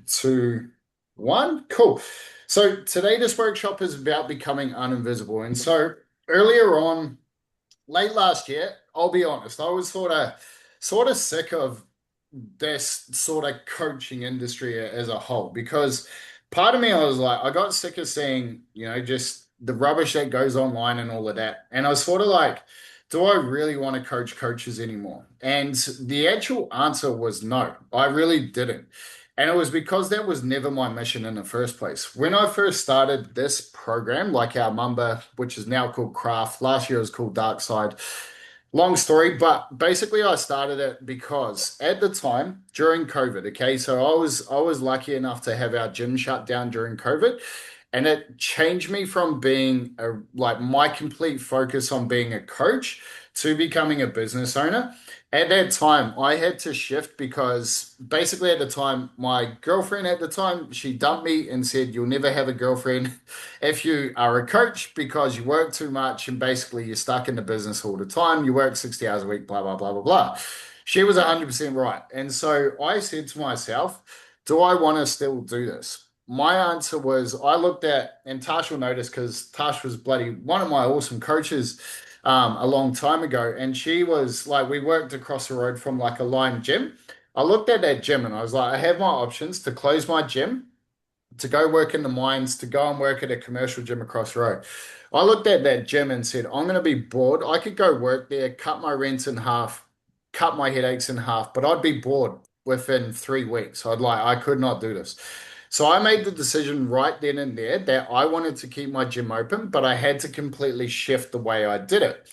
two, one. Cool. So today this workshop is about becoming uninvisible. And so earlier on, late last year, I'll be honest, I was sort of sick of this sort of coaching industry as a whole because part of me I was like, I got sick of seeing, just the rubbish that goes online and all of that. And I was sort of like, do I really want to coach coaches anymore? And the actual answer was no, I really didn't. And it was because that was never my mission in the first place. When I first started this program, like our Mamba, which is now called Craft, last year it was called Dark Side. Long story, but basically I started it because at the time during COVID, okay, so I was lucky enough to have our gym shut down during COVID, and it changed me from being like my complete focus on being a coach to becoming a business owner. At that time, I had to shift because basically at the time, my girlfriend at the time, she dumped me and said, "You'll never have a girlfriend if you are a coach because you work too much and basically you're stuck in the business all the time. You work 60 hours a week, blah, blah, blah, blah, blah." She was 100% right. And so I said to myself, do I want to still do this? My answer was I looked at, and Tash will notice because Tash was bloody one of my awesome coaches a long time ago. And she was like, we worked across the road from like a Lime gym. I looked at that gym and I was like, I have my options to close my gym, to go work in the mines, to go and work at a commercial gym across the road. I looked at that gym and said, I'm going to be bored. I could go work there, cut my rent in half, cut my headaches in half, but I'd be bored within 3 weeks. I could not do this. So I made the decision right then and there that I wanted to keep my gym open, but I had to completely shift the way I did it.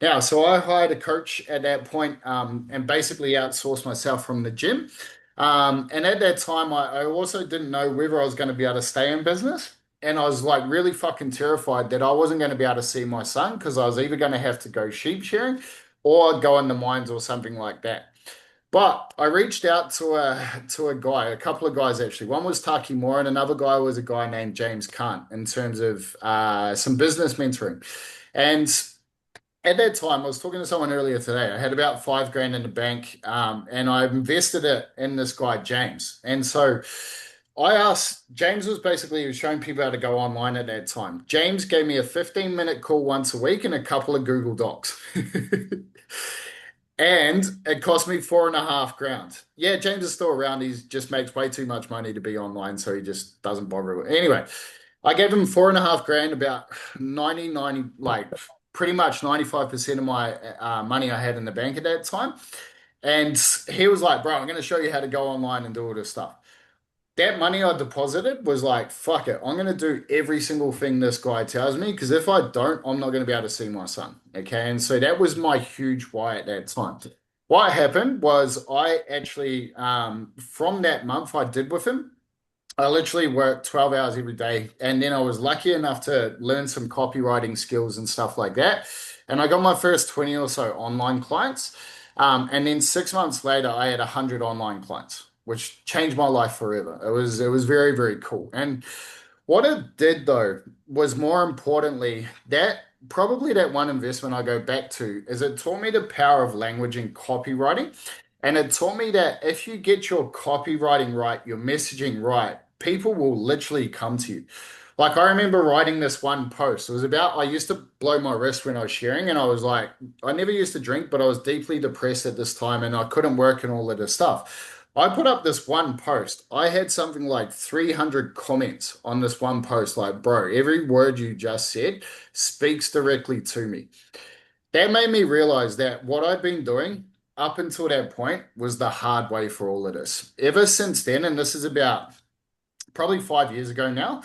Now, so I hired a coach at that point, and basically outsourced myself from the gym. And at that time, I also didn't know whether I was going to be able to stay in business. And I was like really fucking terrified that I wasn't going to be able to see my son because I was either going to have to go sheep shearing or go in the mines or something like that. But I reached out to a guy, a couple of guys actually. One was Taki Moore, and another guy was a guy named James Kant in terms of some business mentoring. And at that time, I was talking to someone earlier today. I had about 5 grand in the bank, and I invested it in this guy, James. And so I asked, James was basically he was showing people how to go online at that time. James gave me a 15-minute call once a week and a couple of Google Docs. And it cost me 4.5 grand. Yeah, James is still around. He just makes way too much money to be online, so he just doesn't bother with it. Anyway, I gave him 4.5 grand, about 90, like pretty much 95% of my money I had in the bank at that time. And he was like, bro, I'm going to show you how to go online and do all this stuff. That money I deposited was like, fuck it. I'm going to do every single thing this guy tells me because if I don't, I'm not going to be able to see my son. Okay. And so that was my huge why at that time. What happened was I actually, from that month I did with him, I literally worked 12 hours every day. And then I was lucky enough to learn some copywriting skills and stuff like that. And I got my first 20 or so online clients. And then 6 months later, I had 100 online clients, which changed my life forever. It was very, very cool. And what it did though was more importantly, that probably that one investment I go back to is it taught me the power of language and copywriting. And it taught me that if you get your copywriting right, your messaging right, people will literally come to you. Like I remember writing this one post. It was about I used to blow my wrist when I was sharing, and I was like, I never used to drink, but I was deeply depressed at this time and I couldn't work and all of this stuff. I put up this one post. I had something like 300 comments on this one post. Like, bro, every word you just said speaks directly to me. That made me realize that what I've been doing up until that point was the hard way for all of this. Ever since then, and this is about probably 5 years ago now,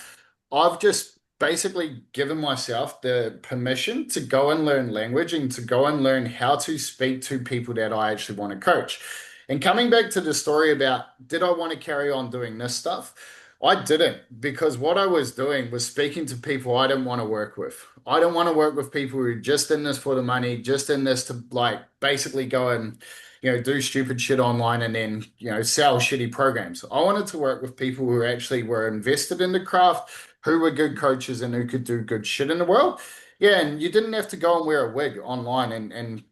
I've just basically given myself the permission to go and learn language and to go and learn how to speak to people that I actually want to coach. And coming back to the story about did I want to carry on doing this stuff? I didn't because what I was doing was speaking to people I didn't want to work with. I don't want to work with people who are just in this for the money, just in this to like basically go and do stupid shit online and then sell shitty programs. I wanted to work with people who actually were invested in the craft, who were good coaches and who could do good shit in the world. Yeah, and you didn't have to go and wear a wig online and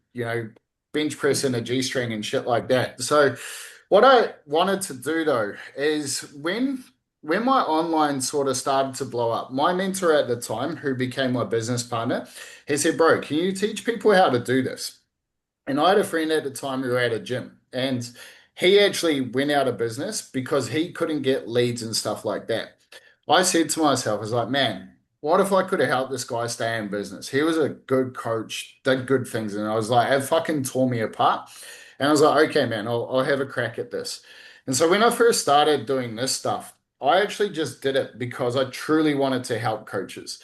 bench press in a G string and shit like that. So What I wanted to do though is when my online sort of started to blow up, my mentor at the time, who became my business partner, he said, "Bro, can you teach people how to do this?" And I had a friend at the time who had a gym, and he actually went out of business because he couldn't get leads and stuff like that. I said to myself, I was like, man, what if I could have helped this guy stay in business? He was a good coach, did good things. And I was like, it fucking tore me apart. And I was like, okay, man, I'll have a crack at this. And so when I first started doing this stuff, I actually just did it because I truly wanted to help coaches.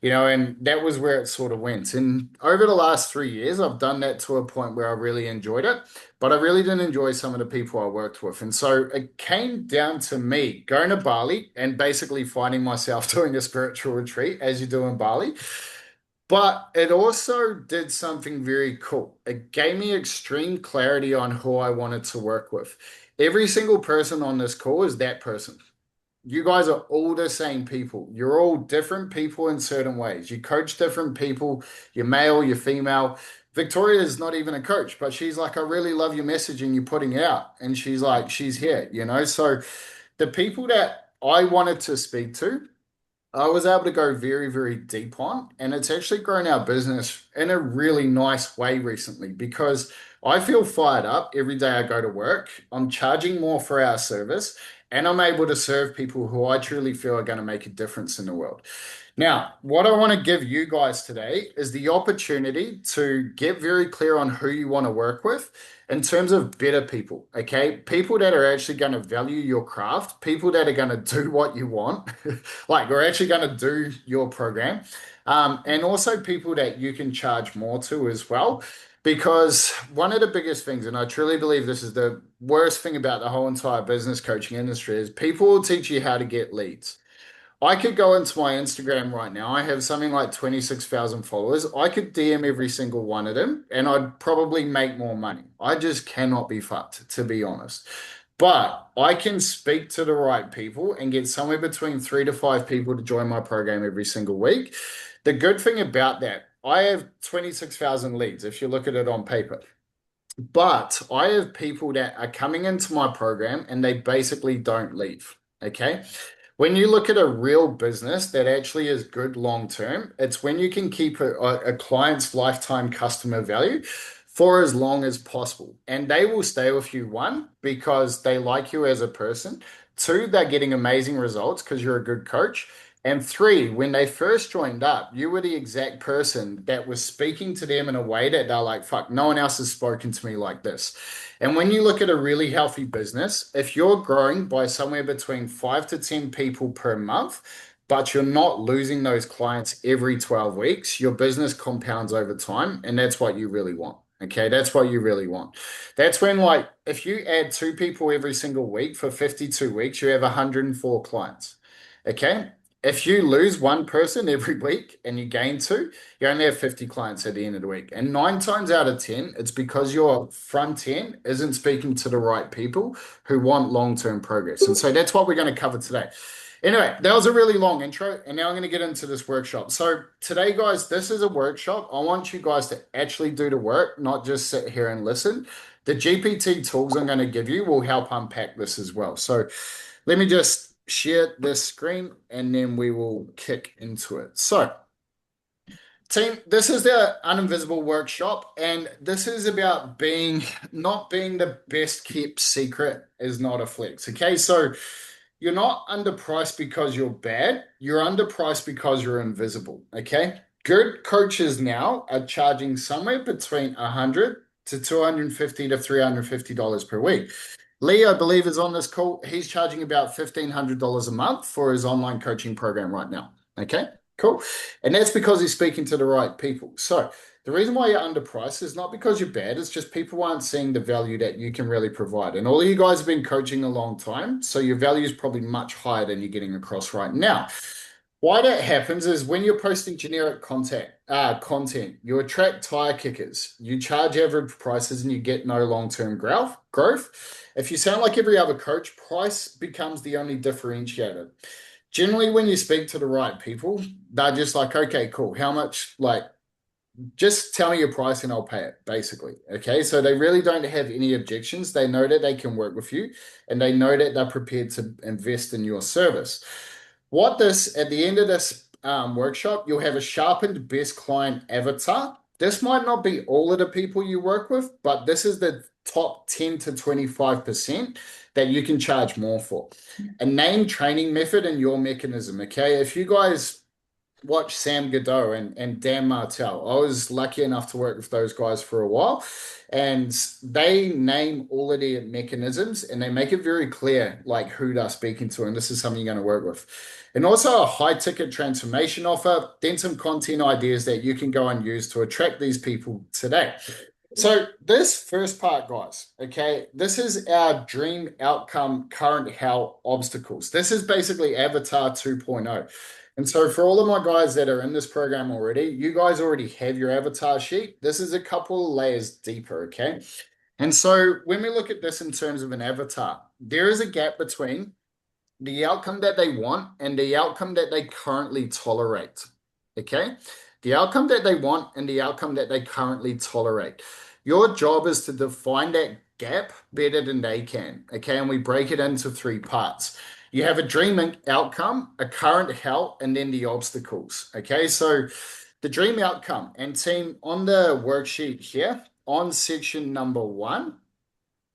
And that was where it sort of went. And over the last 3 years, I've done that to a point where I really enjoyed it, but I really didn't enjoy some of the people I worked with. And so it came down to me going to Bali and basically finding myself doing a spiritual retreat as you do in Bali. But it also did something very cool. It gave me extreme clarity on who I wanted to work with. Every single person on this call is that person. You guys are all the same people. You're all different people in certain ways. You coach different people. You're male, you're female. Victoria is not even a coach, but she's like, I really love your messaging you're putting out. And she's like, she's here. So the people that I wanted to speak to, I was able to go very, very deep on, and it's actually grown our business in a really nice way recently because I feel fired up every day I go to work. I'm charging more for our service, and I'm able to serve people who I truly feel are going to make a difference in the world. Now, what I want to give you guys today is the opportunity to get very clear on who you want to work with in terms of better people, okay? People that are actually going to value your craft, people that are going to do what you want, like we're actually going to do your program, and also people that you can charge more to as well. Because one of the biggest things, and I truly believe this is the worst thing about the whole entire business coaching industry, is people will teach you how to get leads. I could go into my Instagram right now. I have something like 26,000 followers. I could DM every single one of them and I'd probably make more money. I just cannot be fucked, to be honest. But I can speak to the right people and get somewhere between 3 to 5 people to join my program every single week. The good thing about that, I have 26,000 leads if you look at it on paper. But I have people that are coming into my program and they basically don't leave. Okay. When you look at a real business that actually is good long term, it's when you can keep a client's lifetime customer value for as long as possible. And they will stay with you, one, because they like you as a person. Two, they're getting amazing results because you're a good coach. And three, when they first joined up, you were the exact person that was speaking to them in a way that they're like, fuck, no one else has spoken to me like this. And when you look at a really healthy business, if you're growing by somewhere between 5 to 10 people per month, but you're not losing those clients every 12 weeks, your business compounds over time. And that's what you really want. Okay, that's what you really want. That's when, like, if you add 2 people every single week for 52 weeks, you have 104 clients. Okay, if you lose one person every week and you gain two, you only have 50 clients at the end of the week. And 9 times out of 10, it's because your front end isn't speaking to the right people who want long-term progress. And so that's what we're going to cover today. Anyway, that was a really long intro, and now I'm going to get into this workshop. So today, guys, this is a workshop. I want you guys to actually do the work, not just sit here and listen. The GPT tools I'm going to give you will help unpack this as well. So let me just share this screen and then we will kick into it. So, team, this is the Uninvisible workshop, and this is about not being the best kept secret is not a flex. Okay, so you're not underpriced because you're bad, you're underpriced because you're invisible. Okay, good coaches now are charging somewhere between 100 to 250 to $350 per week. Lee, I believe, is on this call. He's charging about $1,500 a month for his online coaching program right now. Okay, cool. And that's because he's speaking to the right people. So the reason why you're underpriced is not because you're bad. It's just people aren't seeing the value that you can really provide. And all of you guys have been coaching a long time. So your value is probably much higher than you're getting across right now. Why that happens is when you're posting generic content, you attract tire kickers. You charge average prices and you get no long-term growth. If you sound like every other coach, price becomes the only differentiator. Generally, when you speak to the right people, they're just like, okay, cool. How much, like, just tell me your price and I'll pay it, basically. Okay. So they really don't have any objections. They know that they can work with you and they know that they're prepared to invest in your service. At the end of this workshop, you'll have a sharpened best client avatar. This might not be all of the people you work with, but this is the top 10 to 25% that you can charge more for. A name training method and your mechanism. Okay. If you guys watch Sam Godot and Dan Martell. I was lucky enough to work with those guys for a while, and they name all of their mechanisms and they make it very clear like who they're speaking to, and this is something you're going to work with. And also a high ticket transformation offer, then some content ideas that you can go and use to attract these people today. So this first part, guys, okay, this is our dream outcome, current how obstacles. This is basically Avatar 2.0. And so for all of my guys that are in this program already, you guys already have your avatar sheet. This is a couple of layers deeper, okay? And so when we look at this in terms of an avatar, there is a gap between the outcome that they want and the outcome that they currently tolerate. Okay? The outcome that they want and the outcome that they currently tolerate. Your job is to define that gap better than they can. Okay? And we break it into three parts. You have a dream outcome, a current how, and then the obstacles. Okay? So the dream outcome and team on the worksheet here on section number 1,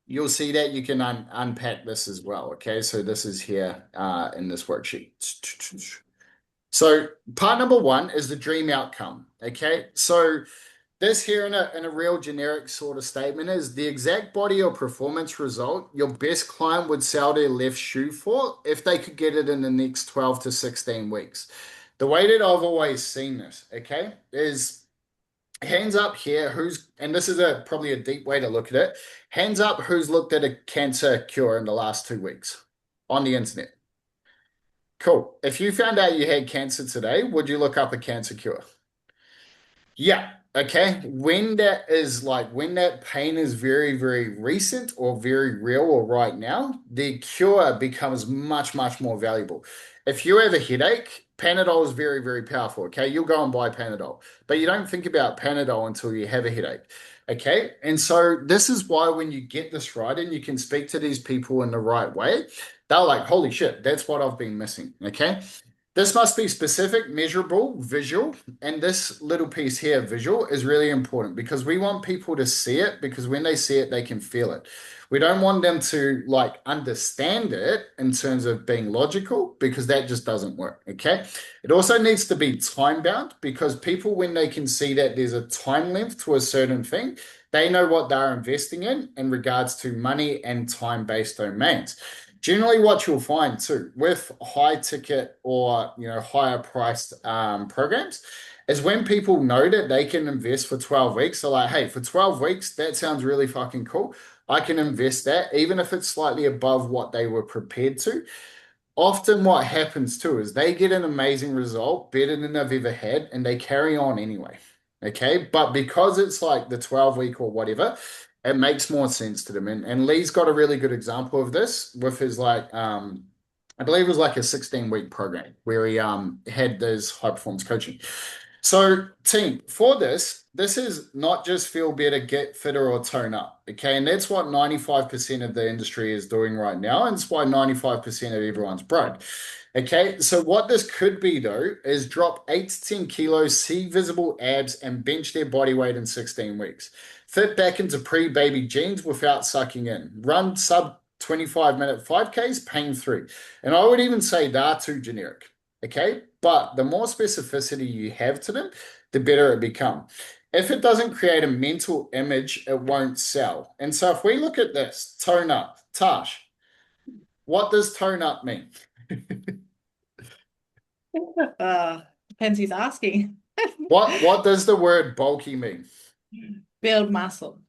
you'll see that you can unpack this as well. Okay, so this is here in this worksheet. So part number 1 is the dream outcome. Okay, so this here in a real generic sort of statement is the exact body or performance result your best client would sell their left shoe for if they could get it in the next 12 to 16 weeks. The way that I've always seen this, okay, is hands up here and this is probably a deep way to look at it. Hands up who's looked at a cancer cure in the last 2 weeks on the internet. Cool. If you found out you had cancer today, would you look up a cancer cure? Yeah. Okay. When that pain is very, very recent or very real or right now, the cure becomes much, much more valuable. If you have a headache, Panadol is very, very powerful. Okay. You'll go and buy Panadol, but you don't think about Panadol until you have a headache. Okay. And so this is why when you get this right and you can speak to these people in the right way, they're like, holy shit, that's what I've been missing. Okay. This must be specific, measurable, visual, and this little piece here, visual, is really important because we want people to see it because when they see it, they can feel it. We don't want them to like understand it in terms of being logical because that just doesn't work. Okay. It also needs to be time bound because people, when they can see that there's a time length to a certain thing, they know what they're investing in regards to money and time-based domains. Generally, what you'll find too with high ticket or higher priced programs is when people know that they can invest for 12 weeks. They're like, hey, for 12 weeks, that sounds really fucking cool. I can invest that, even if it's slightly above what they were prepared to. Often, what happens too is they get an amazing result, better than they've ever had, and they carry on anyway. Okay. But because it's like the 12-week or whatever, it makes more sense to them. And Lee's got a really good example of this with his I believe it was like a 16-week program where he had this high performance coaching. So, team, for this is not just feel better, get fitter, or tone up. Okay. And that's what 95% of the industry is doing right now. And it's why 95% of everyone's broke. Okay. So, what this could be though is drop 8 to 10 kilos, see visible abs, and bench their body weight in 16 weeks. Fit back into pre-baby jeans without sucking in. Run sub 25-minute 5Ks, pain free. And I would even say they're too generic. Okay. But the more specificity you have to them, the better it becomes. If it doesn't create a mental image, it won't sell. And so if we look at this, tone up, Tash, what does tone up mean? Depends who's asking. What does the word bulky mean? Build muscle.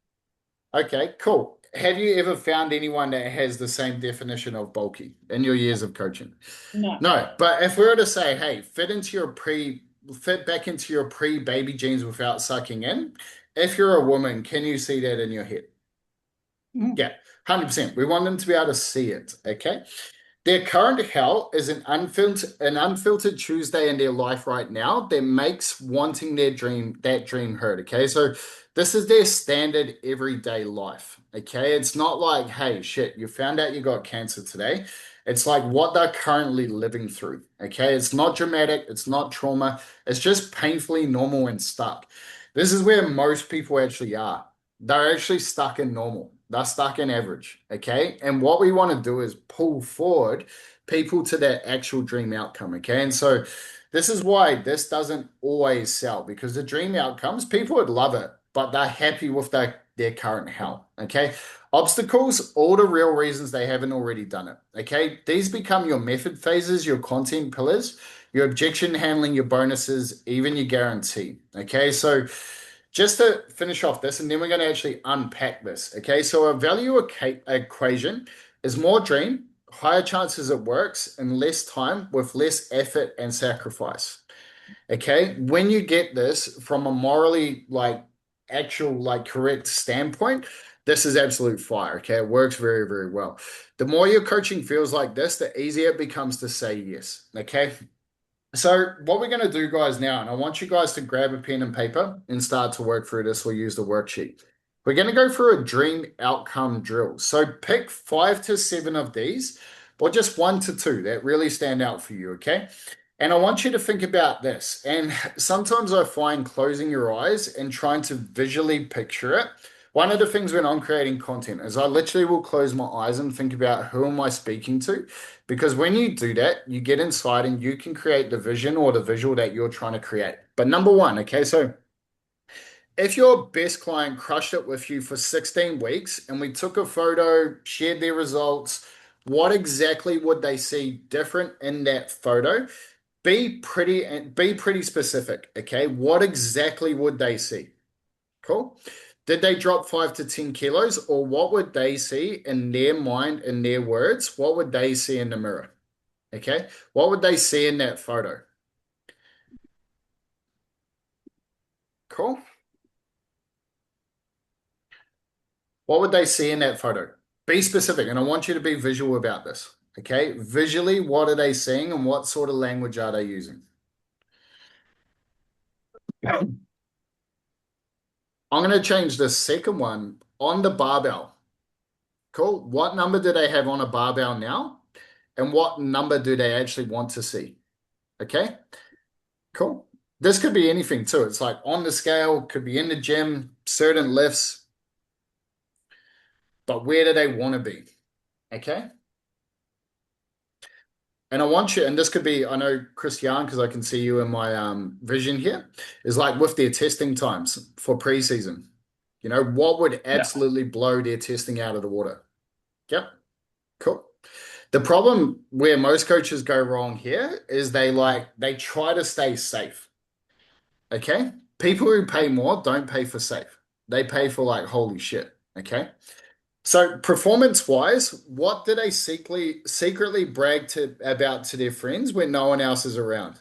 Okay, cool. Have you ever found anyone that has the same definition of bulky in your years of coaching? No. No, but if we were to say, hey, fit back into your pre-baby jeans without sucking in, if you're a woman, can you see that in your head? Mm. Yeah, 100%. We want them to be able to see it, okay? Their current hell is an unfiltered Tuesday in their life right now that makes wanting that dream hurt. Okay. So this is their standard everyday life. Okay. It's not like, hey, shit, you found out you got cancer today. It's like what they're currently living through. Okay. It's not dramatic. It's not trauma. It's just painfully normal and stuck. This is where most people actually are. They're actually stuck in normal. They're stuck in average. Okay. And what we want to do is pull forward people to their actual dream outcome. Okay. And so this is why this doesn't always sell because the dream outcomes, people would love it, but they're happy with their current health. Okay. Obstacles, all the real reasons they haven't already done it. Okay. These become your method phases, your content pillars, your objection handling, your bonuses, even your guarantee. Okay. So, just to finish off this, and then we're going to actually unpack this. Okay, so a value equation is more dream, higher chances it works, and less time with less effort and sacrifice. Okay, when you get this from a morally actual correct standpoint, this is absolute fire. Okay, it works very, very well. The more your coaching feels like this, the easier it becomes to say yes. Okay, so what we're going to do, guys, now, and I want you guys to grab a pen and paper and start to work through this. We'll use the worksheet. We're going to go through a dream outcome drill. So pick 5 to 7 of these, or just 1 to 2 that really stand out for you, okay? And I want you to think about this. And sometimes I find closing your eyes and trying to visually picture it. One of the things when I'm creating content is I literally will close my eyes and think about who am I speaking to? Because when you do that, you get inside and you can create the vision or the visual that you're trying to create. But number one, okay, so if your best client crushed it with you for 16 weeks and we took a photo, shared their results, what exactly would they see different in that photo? Be pretty specific, okay? What exactly would they see? Cool. Did they drop 5 to 10 kilos, or what would they see in their mind, in their words? What would they see in the mirror? Okay. What would they see in that photo? Cool. What would they see in that photo? Be specific, and I want you to be visual about this. Okay. Visually, what are they seeing and what sort of language are they using? I'm going to change the second one on the barbell. Cool. What number do they have on a barbell now? And what number do they actually want to see? Okay. Cool. This could be anything too. It's like on the scale, could be in the gym, certain lifts, but where do they want to be? Okay. And I want you, and this could be, I know Christian, because I can see you in my vision here, is like with their testing times for preseason. What would Yeah. absolutely blow their testing out of the water? Yep. Cool. The problem where most coaches go wrong here is they try to stay safe. Okay. People who pay more don't pay for safe. They pay for holy shit. Okay. So performance wise, what do they secretly brag about to their friends when no one else is around?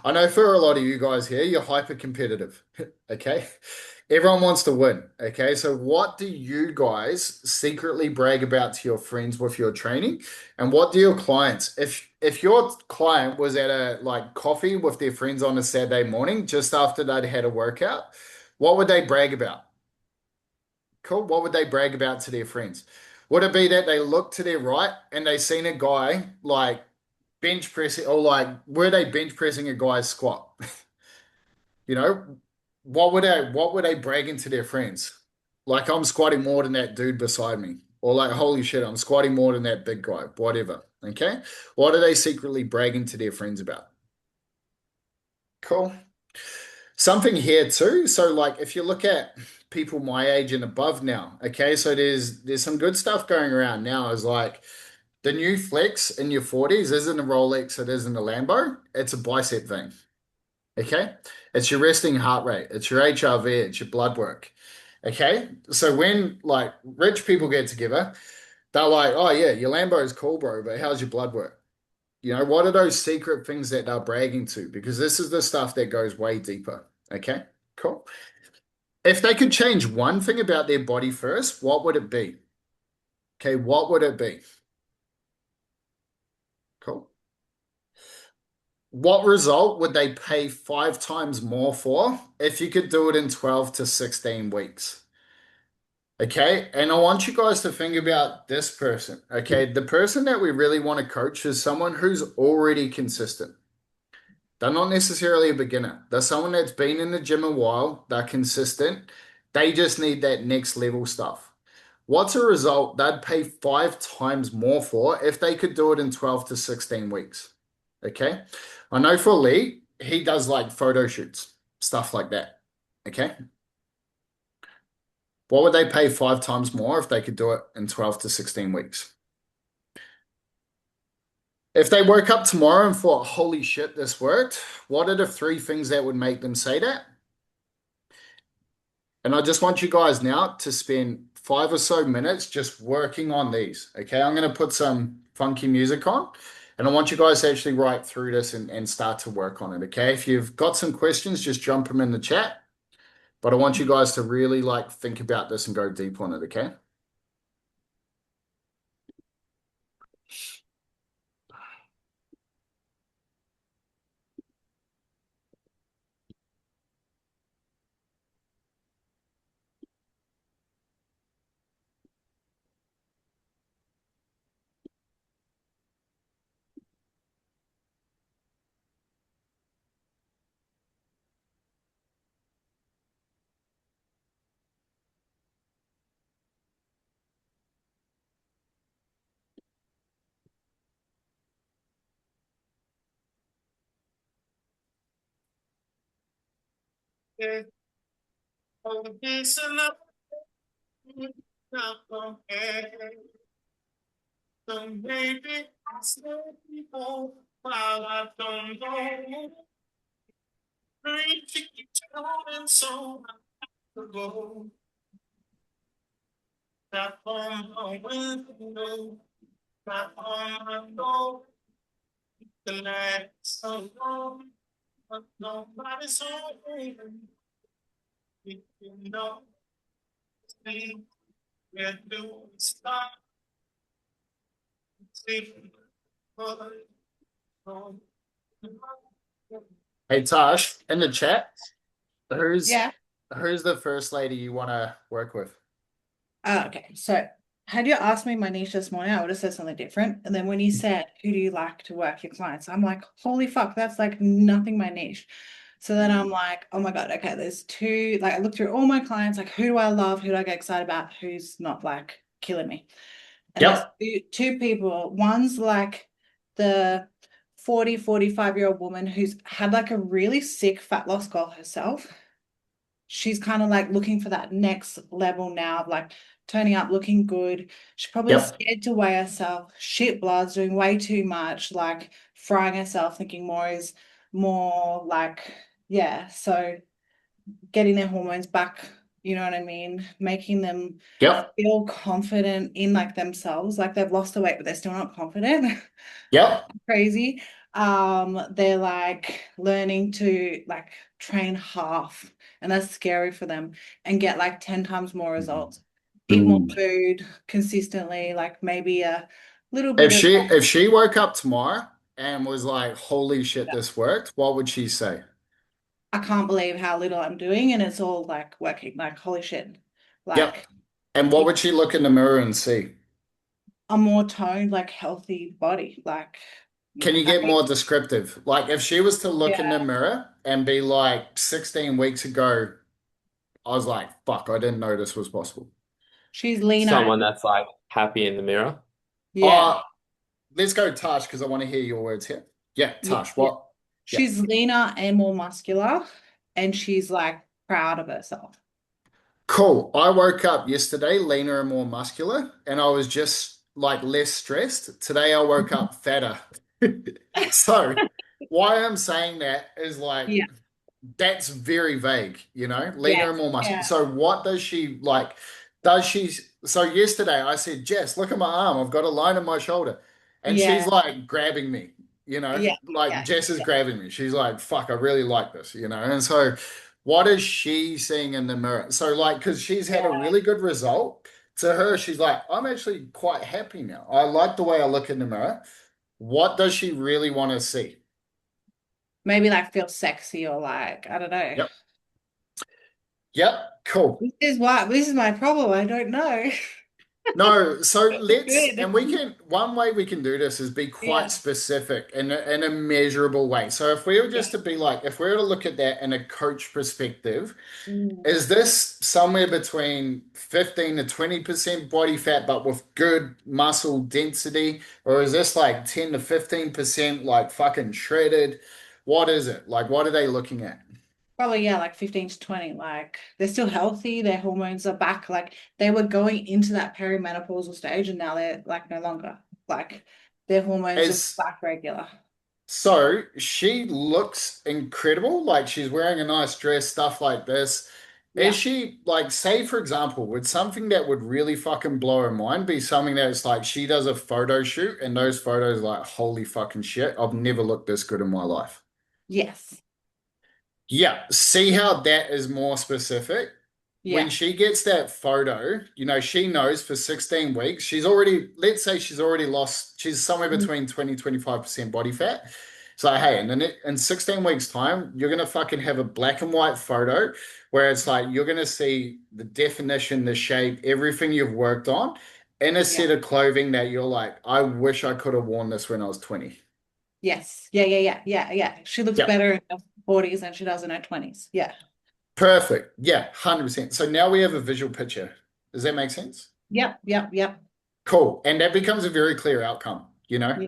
I know for a lot of you guys here, you're hyper competitive. Okay. Everyone wants to win. Okay. So what do you guys secretly brag about to your friends with your training? And what do your clients, if your client was at a coffee with their friends on a Saturday morning just after they'd had a workout, what would they brag about? Cool. What would they brag about to their friends? Would it be that they look to their right and they seen a guy bench pressing, or were they bench pressing a guy's squat? You know, what would they brag into their friends? Like, I'm squatting more than that dude beside me. Or holy shit, I'm squatting more than that big guy. Whatever. Okay. What are they secretly bragging to their friends about? Cool. Something here too. So if you look at people my age and above now, okay, so there's some good stuff going around now. Is the new flex in your 40s isn't a Rolex, it isn't a Lambo, it's a bicep vein. Okay. It's your resting heart rate, it's your HRV, it's your blood work. Okay. So when rich people get together, they're like, oh yeah, your Lambo is cool, bro, but how's your blood work? What are those secret things that they're bragging to? Because this is the stuff that goes way deeper. Okay, cool. If they could change one thing about their body first, what would it be? Okay, what would it be? Cool. What result would they pay 5 times more for if you could do it in 12 to 16 weeks? Okay. And I want you guys to think about this person. Okay. The person that we really want to coach is someone who's already consistent. They're not necessarily a beginner. They're someone that's been in the gym a while. They're consistent. They just need that next level stuff. What's a result they'd pay 5 times more for if they could do it in 12 to 16 weeks? Okay. I know for Lee, he does like photo shoots, stuff like that. Okay. What would they pay 5 times more if they could do it in 12 to 16 weeks? If they woke up tomorrow and thought, holy shit, this worked, what are the 3 things that would make them say that? And I just want you guys now to spend 5 or so minutes just working on these. Okay. I'm going to put some funky music on and I want you guys to actually write through this and start to work on it. Okay. If you've got some questions, just jump them in the chat. But I want you guys to really like think about this and go deep on it. Okay. So maybe I still people while I don't know. Reaching out so uncomfortable. Not on my window, not on my door. The night's so long, but nobody's home. If you know, see, where do we start? See, Hey, Tosh, in the chat, who's Yeah. who's the first lady you want to work with? Oh, okay. So had you asked me my niche this morning, I would have said something different. And then when you said, who do you like to work your clients? I'm like, holy fuck, that's like nothing my niche. So then I'm like, oh my God, okay, there's two, like I look through all my clients, like who do I love? Who do I get excited about? Who's not like killing me? And there's Yep, two people. One's like the 45-year-old woman who's had like a really sick fat loss goal herself. She's kind of like looking for that next level now of like turning up, looking good. She's probably yep, scared to weigh herself, shit bloods, doing way too much, like frying herself, thinking more is more like, yeah. So getting their hormones back, you know what I mean? Making them yep, feel confident in like themselves, like they've lost the weight, but they're still not confident. yep, Crazy. They're like learning to like train half, and that's scary for them, and get like 10 times more results. Eat more yep. food consistently, like maybe a little bit If of she woke up tomorrow and was like, "Holy shit, this worked," what would she say? I can't believe how little I'm doing, and it's all like working, like holy shit. Yep. Like And what yeah, would she look in the mirror and see? a more toned, like healthy body. Like Can you I get think, more descriptive? Like if she was to look in the yeah, mirror and be like, 16 weeks ago, I was like, fuck, I didn't know this was possible. she's leaner. Someone that's like happy in the mirror. Yeah. Uh, let's go Tash because I want to hear your words here. Yeah, Yeah, Tash, yeah. what? Yeah. She's leaner and more muscular, and she's like proud of herself. Cool. I woke up yesterday leaner and more muscular, and I was just like less stressed. Today I woke up fatter. So, why I'm saying that is like Yeah, that's very vague, yeah, leaner and more muscular. yeah, So, what does she like? Does she? So, yesterday I said, Jess, look at my arm. I've got a line in my shoulder. And she's yeah, like grabbing me, yeah, like yeah, Jess is grabbing me. She's like, fuck, I really like this. And so, what is she seeing in the mirror? So, like, because she's had a yeah, really good result, to her, she's like, I'm actually quite happy now. I like the way I look in the mirror. What does she really want to see? Maybe like feel sexy or like, I don't know. Yep. Yep. Cool. This is my problem. I don't know. No, so and we Good. can, one way we can do this is be quite Yeah. specific in a measurable way. So if we were Yeah. just to be like, if we were to look at that in a coach perspective, Mm. is this somewhere between 15 to 20% body fat, but with good muscle density? Or is this like 10 to 15% like fucking shredded? What is it? Like, what are they looking at? Probably, yeah, like 15 to 20. Like they're still healthy, their hormones are back. Like they were going into that perimenopausal stage and now they're like no longer. Like their hormones are Is back regular. So she looks incredible, like she's wearing a nice dress, stuff like this. Is Yeah. she like, say for example, would something that would really fucking blow her mind be something that's like she does a photo shoot and those photos like, holy fucking shit, I've never looked this good in my life. Yes. Yeah, see how that is more specific? When Yeah. she gets that photo, she knows for 16 weeks, she's already, let's say she's already lost, she's somewhere Mhm. between 20-25% body fat. So, hey, and then in 16 weeks' time, you're going to fucking have a black and white photo where it's like you're going to see the definition, the shape, everything you've worked on in a Yeah. set of clothing that you're like, I wish I could have worn this when I was 20. Yes. Yeah, yeah, yeah, yeah, yeah. She looks Yeah. better in her 40s than she does in her 20s. Yeah. Perfect. Yeah, 100%. So now we have a visual picture. Does that make sense? Yep, yep, yep. Cool. And that becomes a very clear outcome, you know? Yeah.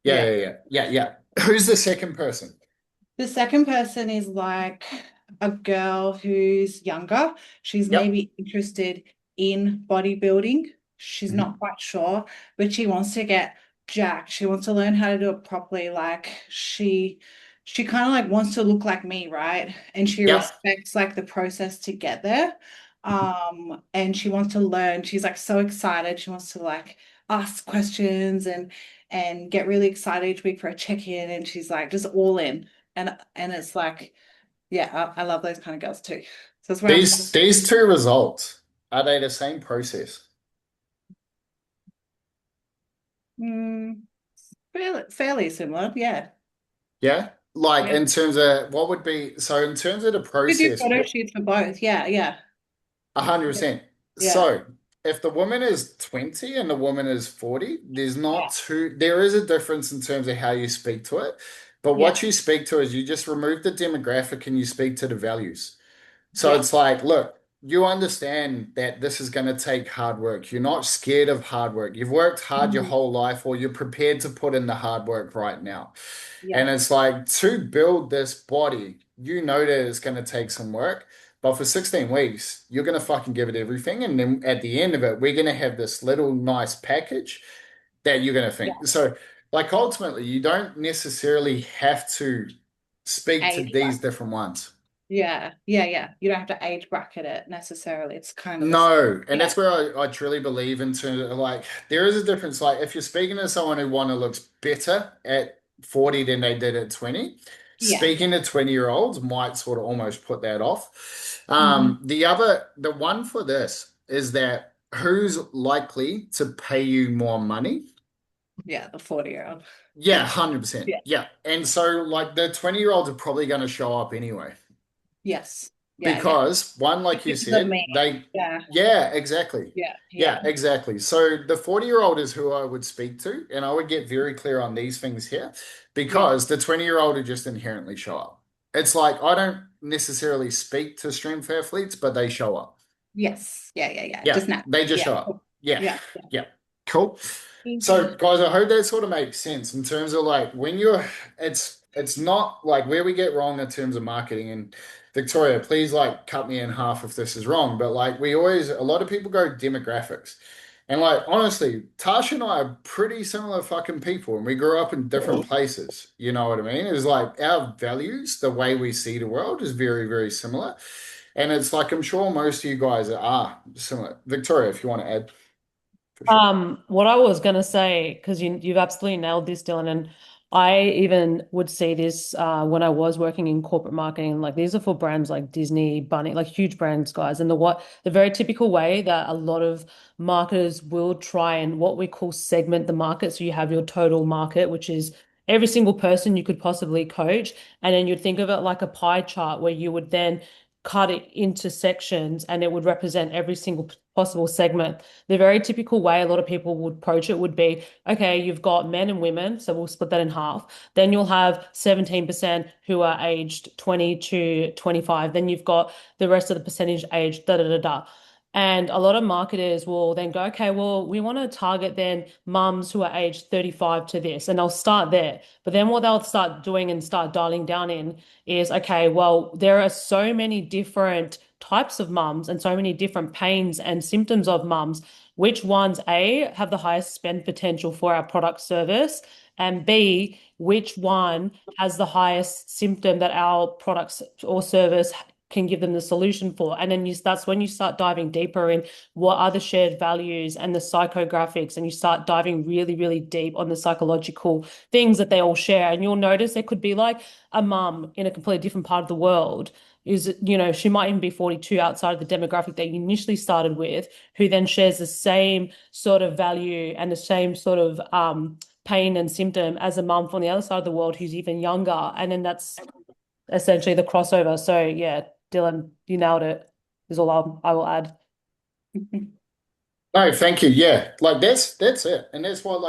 Yeah, Yeah. yeah, yeah. Yeah, yeah. Who's the second person? The second person is like a girl who's younger. She's Yep. maybe interested in bodybuilding. She's Mhm. not quite sure, but she wants to get jacked. She wants to learn how to do it properly. Like she kind of like wants to look like me, right? And she Yep. respects like the process to get there. And she wants to learn. She's like so excited. She wants to like ask questions and get really excited each week for a check-in. And she's like just all in. And it's like, yeah, I love those kind of girls too. So that's where I'm starting. These two results, are they the same process? Mm, fairly similar, yeah. Yeah? Like Yeah. in terms of what would be, so in terms of the We do process, photo shoots for both. Yeah, yeah. Yeah. 100%. Yeah. So if the woman is 20 and the woman is 40, Yeah. there is a difference in terms of how you speak to it. But Yeah. what you speak to is you just remove the demographic and you speak to the values. So Yeah. it's like, look, you understand that this is going to take hard work. You're not scared of hard work. You've worked hard your Mhm. whole life, or you're prepared to put in the hard work right now. Yeah. And it's like to build this body, you know that it's going to take some work. But for 16 weeks, you're going to fucking give it everything. And then at the end of it, we're going to have this little nice package that you're going to Yeah. think. So, like, ultimately, you don't necessarily have to speak to Age these bracket. different ones. Yeah. Yeah. Yeah. You don't have to age bracket it necessarily. It's kind of the same. No, and Yeah. that's where I truly believe in terms of like there is a difference. Like if you're speaking to someone who one who looks better at 40 than they did at 20, Yeah. speaking to 20-year-olds might sort of almost put that off. Hmm. The one for this is that who's likely to pay you more money? Yeah. The 40-year-old. Yeah, 100%. Yeah. Yeah. And so like the 20-year-olds are probably going to show up anyway. Yes. Yeah. Yeah. Because one, like you Because of said, me. Yeah. yeah, exactly. Yeah. Yeah, Yeah. exactly. So the 40-year-old is who I would speak to, and I would get very clear on these things here Yeah. because the 20-year-old would just inherently show up. It's like I don't necessarily speak to strength athletes, but they show up. Yes. Yeah. Yeah. Yeah. Yeah, Just now. they just Yeah. show up. Yeah, Yeah. yeah. Cool. So, Easy. guys, I hope that sort of makes sense in terms of like when you're, it's not like where we get wrong in terms of marketing. And Victoria, please like cut me in half if this is wrong. But like a lot of people go demographics. And like honestly, Tasha and I are pretty similar fucking people, and we grew up in different places. You know what I mean? It's like our values, the way we see the world, is very, very similar. And it's like I'm sure most of you guys are similar. Victoria, if you want to add, for sure. What I was gonna say, because you've absolutely nailed this, Dylan, and I even would see this when I was working in corporate marketing. Like these are for brands like Disney, Bunny, like huge brands, guys. And the very typical way that a lot of marketers will try and what we call segment the market. So you have your total market, which is every single person you could possibly coach, and then you'd think of it like a pie chart where you would then cut it into sections and it would represent every single possible segment. The very typical way a lot of people would approach it would be, okay, you've got men and women, so we'll split that in half. Then you'll have 17% who are aged 20 to 25. Then you've got the rest of the percentage aged da da da da. And a lot of marketers will then go, okay, well, we want to target then mums who are aged 35 to this, and they'll start there. But then what they'll start doing and start dialing down in is, okay, well, there are so many different types of mums and so many different pains and symptoms of mums. Which ones, A, have the highest spend potential for our product service, and B, which one has the highest symptom that our products or service can give them the solution for. And then that's when you start diving deeper in what are the shared values and the psychographics, and you start diving really, really deep on the psychological things that they all share. And you'll notice there could be like a mum in a completely different part of the world is, she might even be 42 outside of the demographic that you initially started with, who then shares the same sort of value and the same sort of pain and symptom as a mum from the other side of the world who's even younger. And then that's essentially the crossover. So yeah, Dylan, you nailed it, is all I will add. No, thank you. Yeah, like that's it, and that's what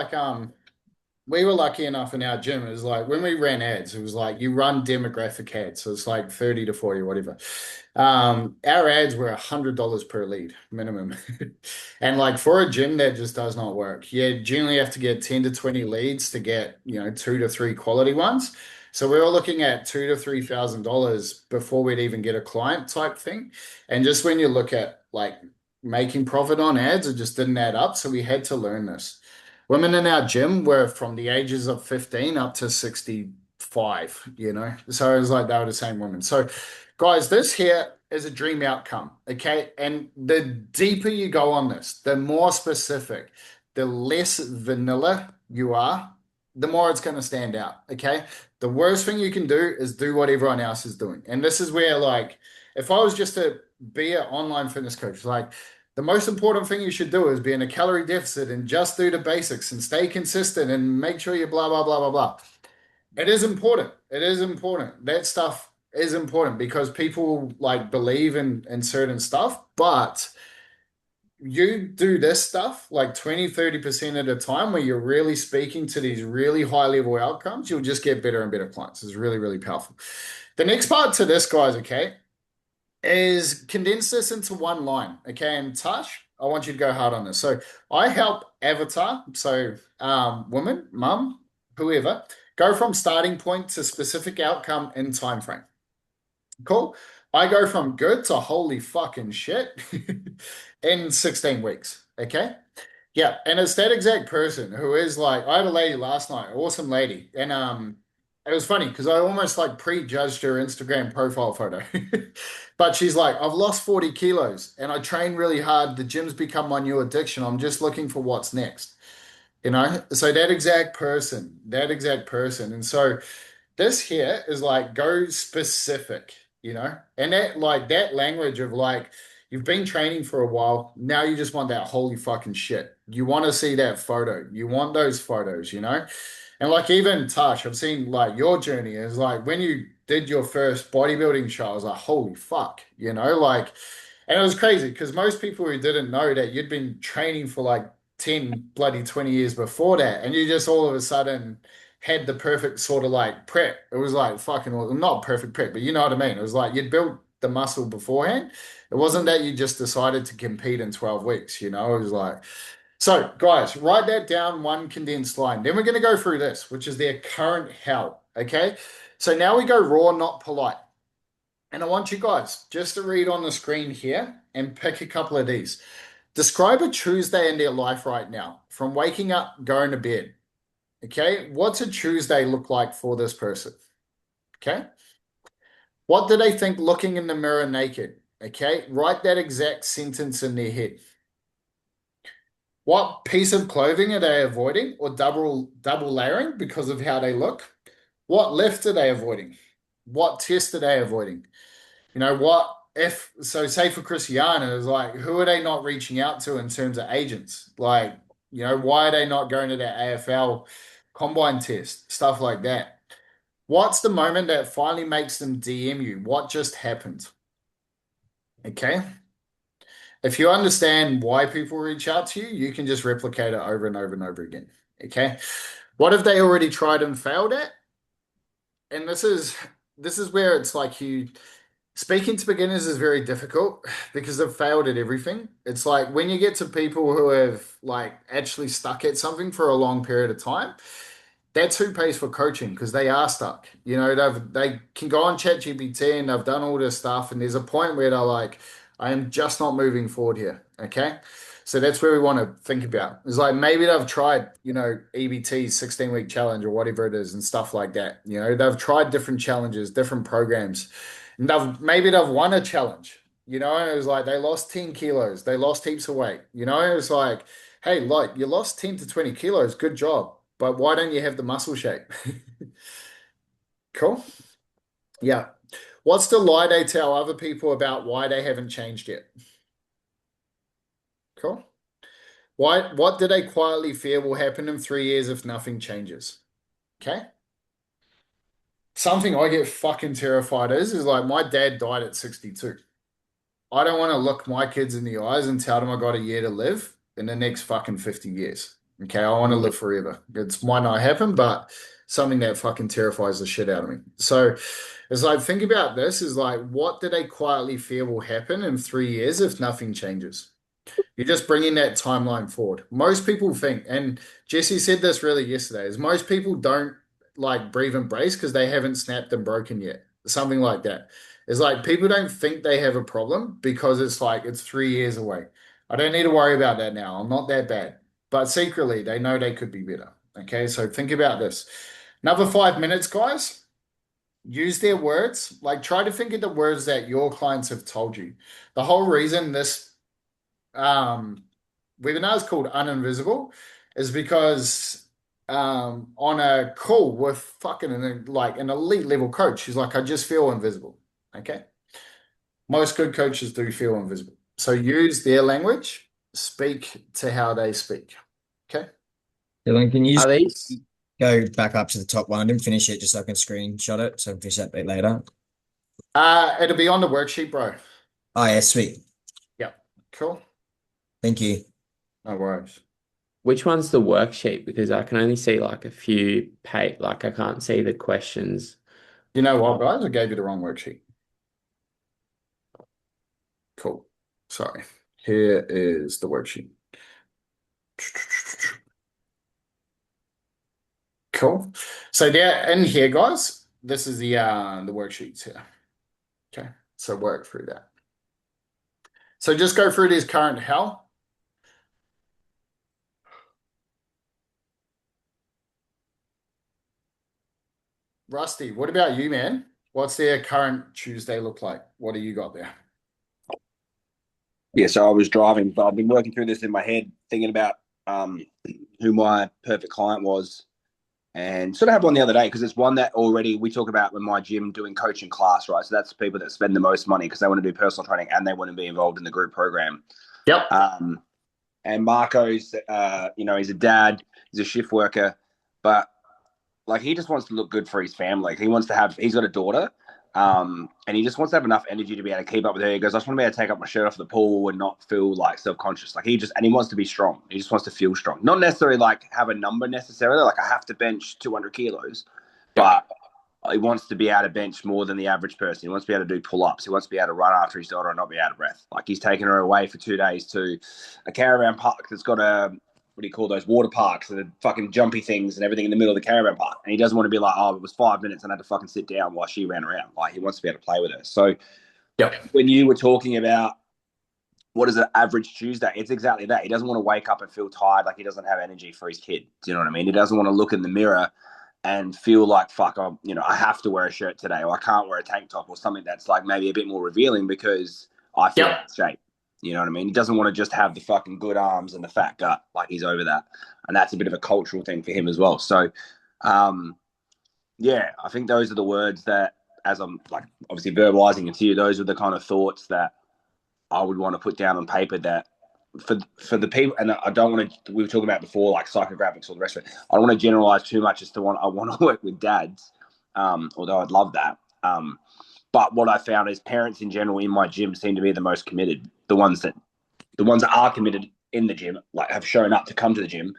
we were lucky enough in our gym. It was like when we ran ads, it was like you run demographic ads, so it's like 30 to 40, whatever. Our ads were $100 per lead minimum, and like for a gym that just does not work. You generally have to get 10 to 20 leads to get two to three quality ones. So we were looking at $2,000 to $3,000 before we'd even get a client type thing. And just when you look at like making profit on ads, it just didn't add up. So we had to learn this. Women in our gym were from the ages of 15 up to 65, So it was like they were the same women. So, guys, this here is a dream outcome, okay? And the deeper you go on this, the more specific, the less vanilla you are, the more it's going to stand out, okay? The worst thing you can do is do what everyone else is doing. And this is where, like, if I was just to be an online fitness coach, like, the most important thing you should do is be in a calorie deficit and just do the basics and stay consistent and make sure you blah, blah, blah, blah, blah. It is important. It is important. That stuff is important because people like believe in certain stuff, but you do this stuff like 20, 30% at a time where you're really speaking to these really high level outcomes, you'll just get better and better clients. It's really, really powerful. The next part to this, guys, okay, is condense this into one line. Okay, and Tash, I want you to go hard on this. So I help avatar, so woman, mum, whoever, go from starting point to specific outcome in time frame. Cool. I go from good to holy fucking shit in 16 weeks. Okay. Yeah, and it's that exact person who is like, I had a lady last night, awesome lady, and it was funny because I almost like prejudged her Instagram profile photo. But she's like, I've lost 40 kilos and I train really hard. The gym's become my new addiction. I'm just looking for what's next. So that exact person, that exact person. And so this here is like go specific, and that like that language of like you've been training for a while, now you just want that holy fucking shit. You want to see that photo, you want those photos. And like even Tash, I've seen like your journey is like when you did your first bodybuilding show, I was like, holy fuck, like, and it was crazy because most people who didn't know that you'd been training for like 10 bloody 20 years before that, and you just all of a sudden had the perfect sort of like prep. It was like fucking, well, not perfect prep, but you know what I mean? It was like you'd built the muscle beforehand. It wasn't that you just decided to compete in 12 weeks. It was like, so guys, write that down, one condensed line. Then we're going to go through this, which is their current hell. Okay. So now we go raw, not polite. And I want you guys just to read on the screen here and pick a couple of these. Describe a Tuesday in their life right now, from waking up, going to bed. Okay, what's a Tuesday look like for this person? Okay, what do they think looking in the mirror naked? Okay, write that exact sentence in their head. What piece of clothing are they avoiding or double layering because of how they look? What lift are they avoiding? What test are they avoiding? You know, what if so say for Cristiano is like who are they not reaching out to in terms of agents? Like, you know, why are they not going to that AFL combine test? Stuff like that. What's the moment that finally makes them DM you? What just happened? Okay. If you understand why people reach out to you, you can just replicate it over and over and over again. Okay. What if they already tried and failed at? And this is where it's like you speaking to beginners is very difficult because they've failed at everything. It's like when you get to people who have like actually stuck at something for a long period of time, that's who pays for coaching because they are stuck. You know, they can go on ChatGPT and they've done all this stuff, and there's a point where they're like, I am just not moving forward here. Okay. So that's where we want to think about. It's like maybe they've tried, you know, EBT 16-week challenge or whatever it is and stuff like that. You know, they've tried different challenges, different programs, and they've won a challenge. You know, and it was like they lost 10 kilos, they lost heaps of weight. You know, it was like, hey, like you lost 10 to 20 kilos, good job. But why don't you have the muscle shape? Cool. Yeah. What's the lie they tell other people about why they haven't changed yet? Cool. What do they quietly fear will happen in 3 years if nothing changes? Okay. Something I get fucking terrified is like my dad died at 62. I don't want to look my kids in the eyes and tell them I got a year to live in the next fucking 50 years. Okay, I want to live forever. It's might not happen, but something that fucking terrifies the shit out of me. So it's like, think about this is like, what do they quietly fear will happen in 3 years if nothing changes? You're just bringing that timeline forward. Most people think, and Jesse said this really yesterday, is most people don't like breathe and brace because they haven't snapped and broken yet. Something like that. It's like people don't think they have a problem because it's like it's 3 years away. I don't need to worry about that now. I'm not that bad. But secretly, they know they could be better. Okay, so think about this. Another 5 minutes, guys. Use their words. Like try to think of the words that your clients have told you. The whole reason this um, webinar is called Uninvisible is because on a call with fucking like an elite level coach, she's like, I just feel invisible. Okay. Most good coaches do feel invisible. So use their language, speak to how they speak. Okay. Dylan, can you Are these go back up to the top one? I didn't finish it just so I can screenshot it so I can finish that bit later. It'll be on the worksheet, bro. Oh yeah, sweet. Yep. Cool. Thank you. No worries. which one's the worksheet? Because I can only see like a few like I can't see the questions. You know what, guys? I gave you the wrong worksheet. Cool. Sorry. Here is the worksheet. Cool. So there in here, guys, this is the worksheets here. Okay. So work through that. So just go through this current hell. Rusty, what about you, man? What's their current Tuesday look like? What do you got there? Yeah, so I was driving, but I've been working through this in my head, thinking about who my perfect client was, and sort of had one the other day because it's one that already we talk about in my gym doing coaching class, right? So that's people that spend the most money because they want to do personal training and they want to be involved in the group program. Yep. And Marco's, he's a dad, he's a shift worker, but like he just wants to look good for his family. He's got a daughter, and he just wants to have enough energy to be able to keep up with her. He goes, I just want to be able to take up my shirt off the pool and not feel like self-conscious. Like and he wants to be strong. He just wants to feel strong. Not necessarily like have a number necessarily, like I have to bench 200 kilos, but he wants to be able to bench more than the average person. He wants to be able to do pull-ups. He wants to be able to run after his daughter and not be out of breath. Like he's taking her away for 2 days to a caravan park that's got what do you call those water parks and the fucking jumpy things and everything in the middle of the caravan park. And he doesn't want to be like, oh, it was 5 minutes and I had to fucking sit down while she ran around. Like he wants to be able to play with her. So when you were talking about what is an average Tuesday, it's exactly that. He doesn't want to wake up and feel tired like he doesn't have energy for his kid. Do you know what I mean? He doesn't want to look in the mirror and feel like, fuck, I have to wear a shirt today or I can't wear a tank top or something that's like maybe a bit more revealing because I feel out of shape. You know what I mean? He doesn't want to just have the fucking good arms and the fat gut. Like, he's over that. And that's a bit of a cultural thing for him as well. So, yeah, I think those are the words that, as I'm like obviously verbalizing it to you, those are the kind of thoughts that I would want to put down on paper, that for the people. And I don't want to, we were talking about before, like psychographics, all the rest of it. I don't want to generalize too much as to I want to work with dads, although I'd love that. But what I found is parents in general in my gym seem to be the most committed. The ones that are committed in the gym, like have shown up to come to the gym,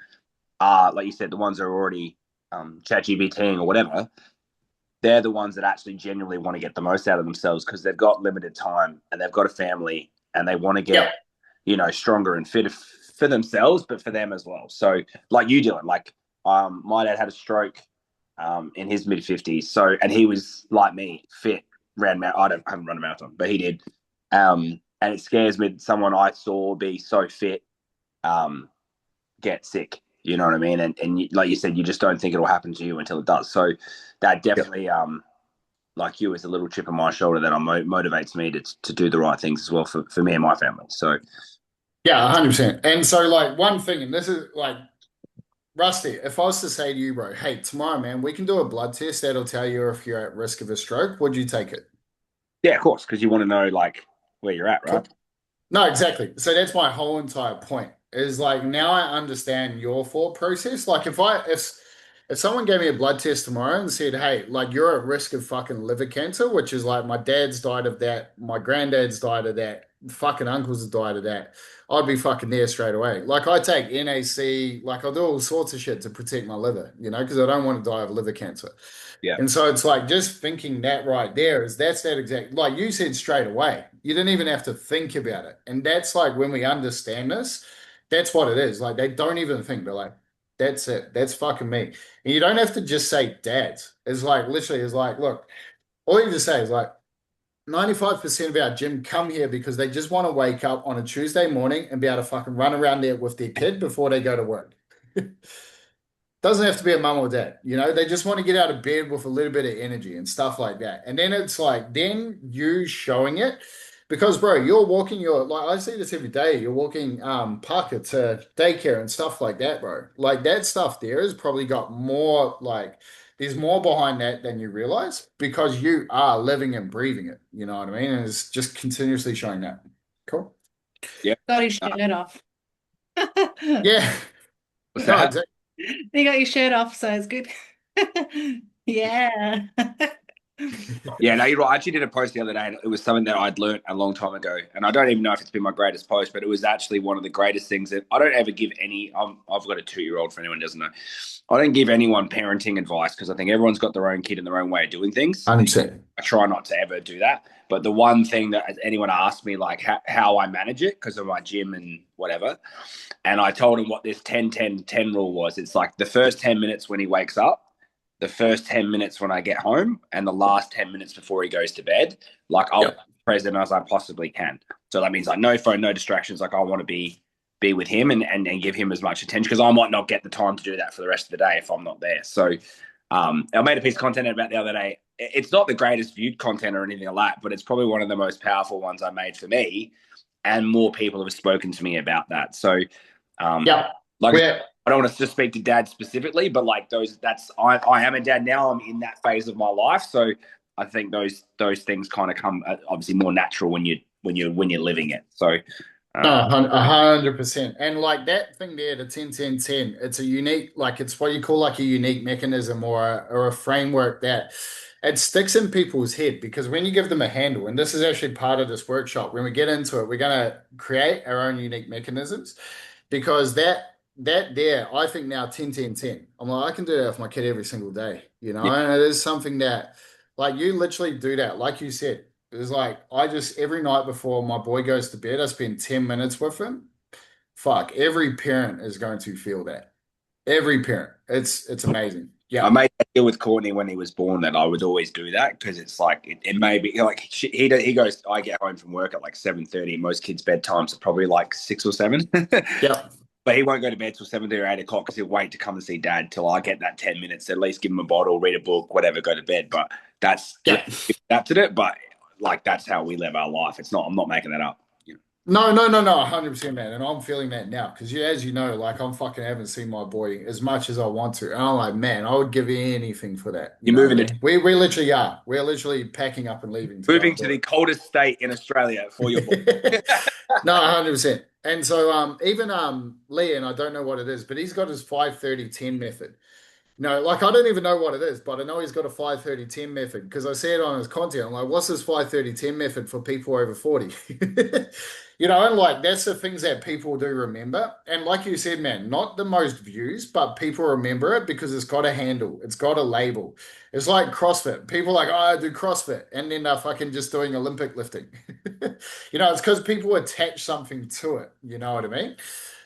are, like you said, the ones that are already ChatGPTing or whatever. They're the ones that actually genuinely want to get the most out of themselves, because they've got limited time and they've got a family and they want to get, stronger and fitter for themselves, but for them as well. So like you, Dylan, like my dad had a stroke in his mid-50s. So, and he was like me, fit, I haven't run a marathon, but he did. And it scares me that someone I saw be so fit get sick. You know what I mean? And like you said, you just don't think it'll happen to you until it does. So that definitely, like you, is a little chip on my shoulder that motivates me to do the right things as well for me and my family. So Yeah, 100%. And so, like, one thing, and this is like, Rusty, if I was to say to you, bro, hey, tomorrow, man, we can do a blood test that'll tell you if you're at risk of a stroke, would you take it? yeah, of course, because you want to know like where you're at, right? Cool. No, exactly. So that's my whole entire point. Is like, now I understand your thought process. Like, if someone gave me a blood test tomorrow and said, hey, like, you're at risk of fucking liver cancer, which is like, my dad's died of that, my granddad's died of that, fucking uncles have died of that, I'd be fucking there straight away. Like, I take NAC, like, I'll do all sorts of shit to protect my liver, because I don't want to die of liver cancer. Yeah. And so it's like, just thinking that right there that's that exact, like you said, straight away. You didn't even have to think about it. And that's like, when we understand this, that's what it is. Like, they don't even think. They're like, that's it. That's fucking me. And you don't have to just say dads. It's like, literally, it's like, look, all you just say is like, 95% of our gym come here because they just want to wake up on a Tuesday morning and be able to fucking run around there with their kid before they go to work. Doesn't have to be a mum or dad, they just want to get out of bed with a little bit of energy and stuff like that. And then it's like, then you showing it, because bro, you're walking like, I see this every day, you're walking Parker to daycare and stuff like that, bro. Like, that stuff there has probably got more, like, there's more behind that than you realize, because you are living and breathing it, you know what I mean? And it's just continuously showing that. Cool. Yeah. Got his shirt off. Yeah. What's No, that? exactly. You got your shirt off, so it's good. Yeah. Yeah, no, you're right. I actually did a post the other day, and it was something that I'd learned a long time ago. And I don't even know if it's been my greatest post, but it was actually one of the greatest things that I don't ever give I've got a 2-year-old, for anyone who doesn't know. I don't give anyone parenting advice, because I think everyone's got their own kid and their own way of doing things. 100%. I try not to ever do that. But the one thing that anyone asked me, like how I manage it, because of my gym and whatever, and I told him what this 10-10-10 rule was. It's like the first 10 minutes when he wakes up, the first 10 minutes when I get home, and the last 10 minutes before he goes to bed, like I'll be present as I possibly can. So that means like no phone, no distractions. Like I want to be with him and give him as much attention, because I might not get the time to do that for the rest of the day if I'm not there. So I made a piece of content about the other day. It's not the greatest viewed content or anything like that, but it's probably one of the most powerful ones I made for me. And more people have spoken to me about that. So I don't want to just speak to dad specifically, but like I am a dad now. I'm in that phase of my life, so I think those things kind of come obviously more natural when you're living it. So, 100%. And like that thing there, the 10-10-10, it's a unique, like, it's what you call like a unique mechanism or a framework that it sticks in people's head, because when you give them a handle, and this is actually part of this workshop, when we get into it, we're going to create our own unique mechanisms, because that there, I think now 10-10-10. I'm like, I can do that with my kid every single day, and it is something that, like, you literally do that. Like you said, it's like, I just, every night before my boy goes to bed, I spend 10 minutes with him. Fuck, every parent is going to feel that. Every parent. It's amazing. Yeah. I made that deal with Courtney when he was born, that I would always do that, because it's like it may be like he goes. I get home from work at like 7:30. Most kids' bedtimes are probably like 6 or 7. Yeah. But he won't go to bed till 7:30 or 8 o'clock, because he'll wait to come and see dad till I get that 10 minutes. At least give him a bottle, read a book, whatever, go to bed. But that's adapted it. But like, that's how we live our life. I'm not making that up. No, 100%, man. And I'm feeling that now because, as you know, like I'm fucking haven't seen my boy as much as I want to. And I'm like, man, I would give anything for that. You You're know what I moving to mean? We literally are. We're literally packing up and leaving to go moving and to do the it. coldest state in Australia for your boy. No, 100%. And so even Lee, and I don't know what it is, but he's got his 5:30 10 method. No, like I don't even know what it is, but I know he's got a 5:30 10 method because I see it on his content. I'm like, what's this 5:30 10 method for people over 40? And like that's the things that people do remember. And like you said, man, not the most views, but people remember it because it's got a handle, it's got a label. It's like CrossFit. People are like, oh, I do CrossFit, and then they're fucking just doing Olympic lifting. It's because people attach something to it. You know what I mean?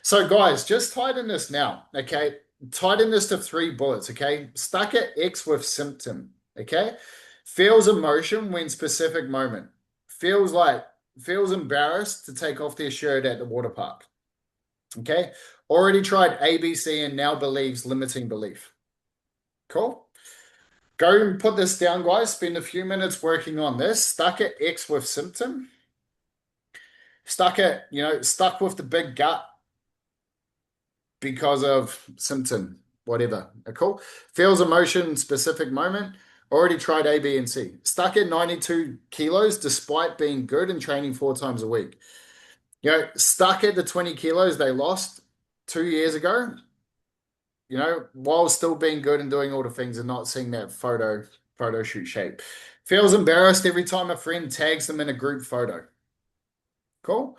So, guys, just tighten this now, okay? Tighten this to 3 bullets, okay? Stuck at X with symptom, okay? Feels emotion when specific moment. Feels like, feels embarrassed to take off their shirt at the water park, okay? Already tried ABC and now believes limiting belief. Cool? Go and put this down, guys. Spend a few minutes working on this. Stuck at X with symptom. Stuck with the big gut because of symptom, whatever. Cool. Feels emotion, specific moment. Already tried A, B, and C. Stuck at 92 kilos despite being good and training 4 times a week. Stuck at the 20 kilos they lost 2 years ago, while still being good and doing all the things and not seeing that photo shoot shape. Feels embarrassed every time a friend tags them in a group photo. Cool.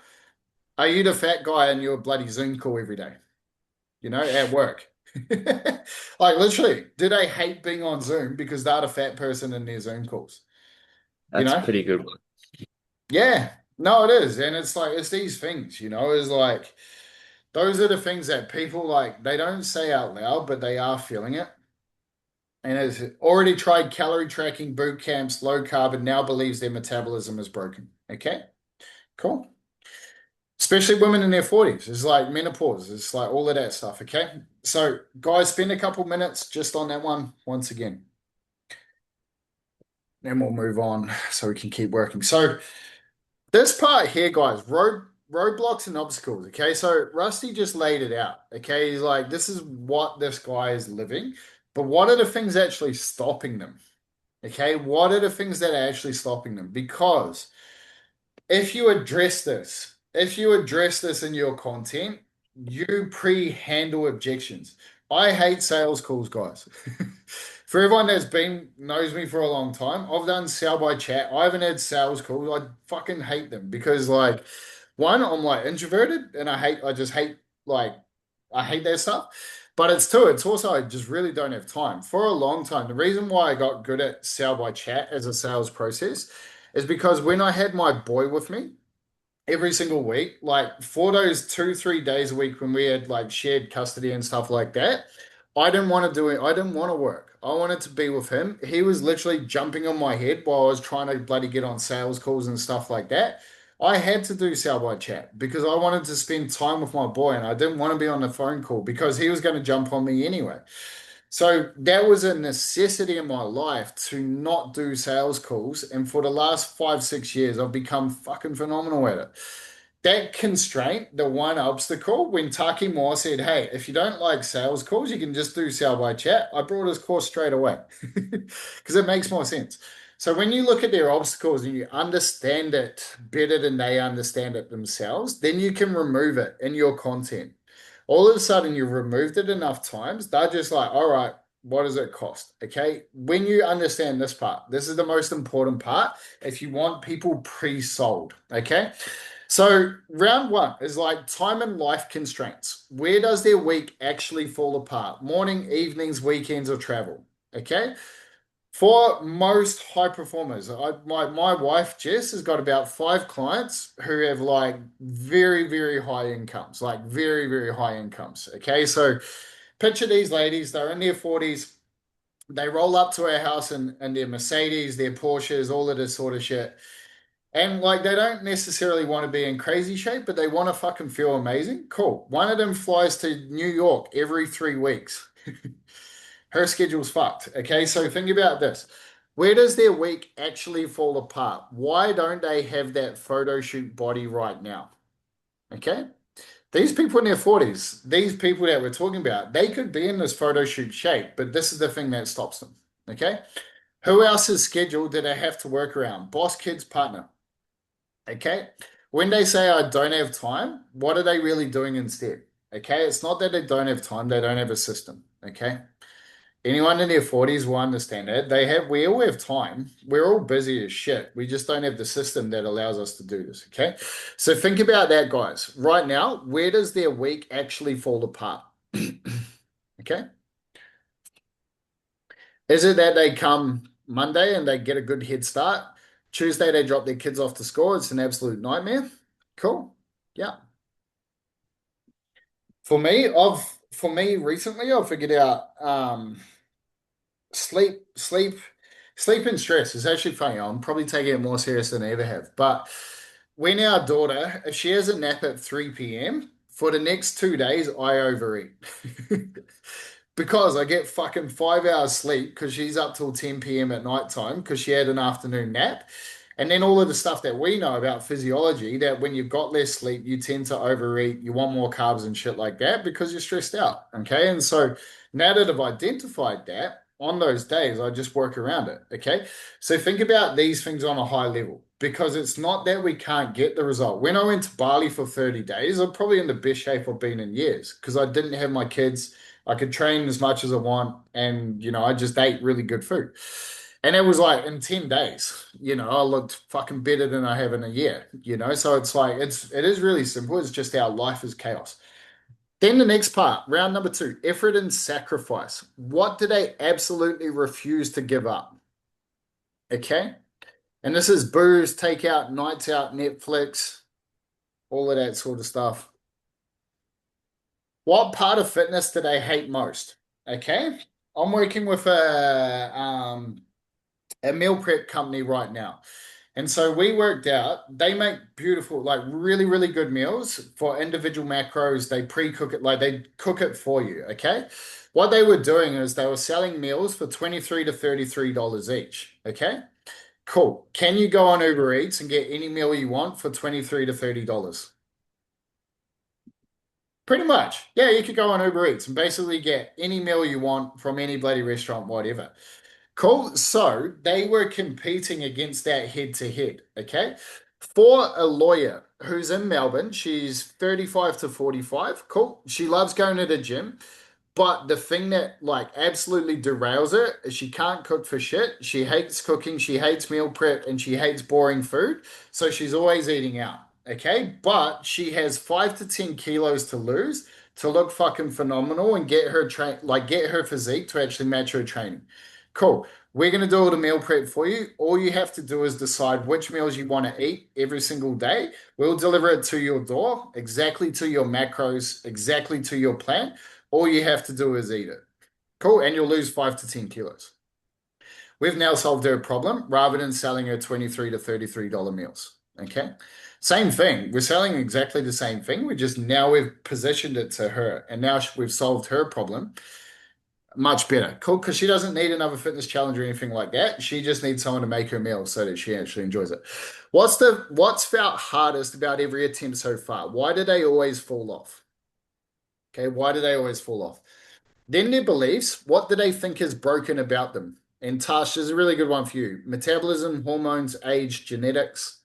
Are you the fat guy in your bloody Zoom call every day? At work. Like literally, do they hate being on Zoom because they're the fat person in their Zoom calls? You That's know? pretty good. Yeah. No, it is. And it's like it's these things, is like those are the things that people like they don't say out loud, but they are feeling it. And has already tried calorie tracking, boot camps, low carb, and now believes their metabolism is broken. Okay, cool. Especially women in their 40s. It's like menopause. It's like all of that stuff. Okay. So, guys, spend a couple minutes just on that one once again. Then we'll move on so we can keep working. So, this part here, guys, roadblocks and obstacles. Okay. So, Rusty just laid it out. Okay. He's like, this is what this guy is living, but what are the things actually stopping them? Okay. What are the things that are actually stopping them? Because if you address this in your content, you pre-handle objections. I hate sales calls, guys. For everyone that's been knows me for a long time, I've done sell by chat. I haven't had sales calls. I fucking hate them because like one, I'm like introverted and I just hate like I hate that stuff. But it's two, it's also I just really don't have time. For a long time, the reason why I got good at sell by chat as a sales process is because when I had my boy with me every single week, like for those 2, 3 days a week when we had like shared custody and stuff like that, I didn't want to do it. I didn't want to work. I wanted to be with him. He was literally jumping on my head while I was trying to bloody get on sales calls and stuff like that. I had to do sell by chat because I wanted to spend time with my boy and I didn't want to be on the phone call because he was going to jump on me anyway. So that was a necessity in my life to not do sales calls. And for the last 5, 6 years, I've become fucking phenomenal at it. That constraint, the one obstacle, when Taki Moore said, hey, if you don't like sales calls, you can just do sell by chat, I brought his course straight away because it makes more sense. So when you look at their obstacles and you understand it better than they understand it themselves, then you can remove it in your content. All of a sudden, you've removed it enough times, they're just like, all right, what does it cost? Okay. When you understand this part, this is the most important part if you want people pre-sold. Okay. So round one is like time and life constraints. Where does their week actually fall apart? Morning, evenings, weekends, or travel? Okay. For most high performers, my wife Jess has got about 5 clients who have like very, very high incomes, like very, very high incomes. Okay, so picture these ladies, they're in their 40s, they roll up to our house in their Mercedes, their Porsches, all of this sort of shit. And like they don't necessarily want to be in crazy shape, but they want to fucking feel amazing. Cool. One of them flies to New York every 3 weeks. Her schedule's fucked. Okay, so think about this. Where does their week actually fall apart? Why don't they have that photo shoot body right now? Okay? These people in their 40s, these people that we're talking about, they could be in this photo shoot shape, but this is the thing that stops them. Okay? Who else's schedule do they have to work around? Boss, kids, partner. Okay? When they say I don't have time, what are they really doing instead? Okay? It's not that they don't have time, they don't have a system. Okay? Anyone in their 40s will understand that. We all have time. We're all busy as shit. We just don't have the system that allows us to do this. Okay. So think about that, guys. Right now, where does their week actually fall apart? Okay. Is it that they come Monday and they get a good head start? Tuesday, they drop their kids off to school. It's an absolute nightmare. Cool. Yeah. For me recently, I've figured out sleep, sleep, sleep and stress is actually funny. I'm probably taking it more serious than I ever have. But when our daughter, if she has a nap at 3 p.m., for the next 2 days, I overeat. Because I get fucking 5 hours sleep because she's up till 10 p.m. at night time because she had an afternoon nap. And then all of the stuff that we know about physiology that when you've got less sleep, you tend to overeat, you want more carbs and shit like that because you're stressed out. Okay. And so now that I've identified that, on those days, I just work around it. Okay. So think about these things on a high level because it's not that we can't get the result. When I went to Bali for 30 days, I'm probably in the best shape I've been in years because I didn't have my kids. I could train as much as I want, and I just ate really good food. And it was like in 10 days, I looked fucking better than I have in a year. So it's like it is really simple. It's just our life is chaos. Then the next part, round number 2, effort and sacrifice. What do they absolutely refuse to give up? Okay. And this is booze, takeout, nights out, Netflix, all of that sort of stuff. What part of fitness do they hate most? Okay. I'm working with a meal prep company right now. And so we worked out they make beautiful, like really, really good meals for individual macros. They pre-cook it, like they cook it for you. Okay. What they were doing is they were selling meals for $23 to $33 each. Okay. Cool. Can you go on Uber Eats and get any meal you want for $23 to $30? Pretty much. Yeah, you could go on Uber Eats and basically get any meal you want from any bloody restaurant, whatever. Cool. So they were competing against that head to head. Okay. For a lawyer who's in Melbourne, she's 35 to 45. Cool. She loves going to the gym. But the thing that like absolutely derails her is she can't cook for shit. She hates cooking, she hates meal prep, and she hates boring food. So she's always eating out. Okay. But she has 5 to 10 kilos to lose to look fucking phenomenal and get her physique to actually match her training. Cool. We're going to do all the meal prep for you. All you have to do is decide which meals you want to eat every single day. We'll deliver it to your door, exactly to your macros, exactly to your plan. All you have to do is eat it. Cool. And you'll lose 5 to 10 kilos. We've now solved her problem rather than selling her $23 to $33 meals. Okay. Same thing. We're selling exactly the same thing. We've positioned it to her and now we've solved her problem much better. Cool. Because she doesn't need another fitness challenge or anything like that. She just needs someone to make her meal so that she actually enjoys it. What's felt hardest about every attempt so far? Why do they always fall off? Okay, why do they always fall off? Then their beliefs, what do they think is broken about them? And Tash is a really good one for you. Metabolism, hormones, age, genetics.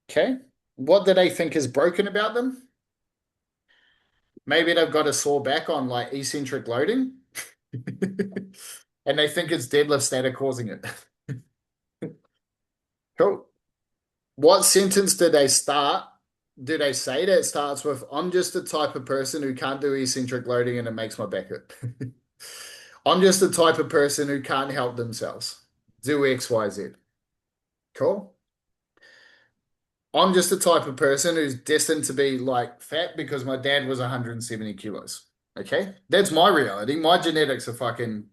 Okay. What do they think is broken about them? Maybe they've got a sore back on like eccentric loading. And they think it's deadlifts that are causing it. Cool. What sentence do they start? Do they say that starts with, I'm just the type of person who can't do eccentric loading and it makes my back hurt. I'm just the type of person who can't help themselves. Do X, Y, Z. Cool. I'm just the type of person who's destined to be like fat because my dad was 170 kilos. Okay. That's my reality. My genetics are fucking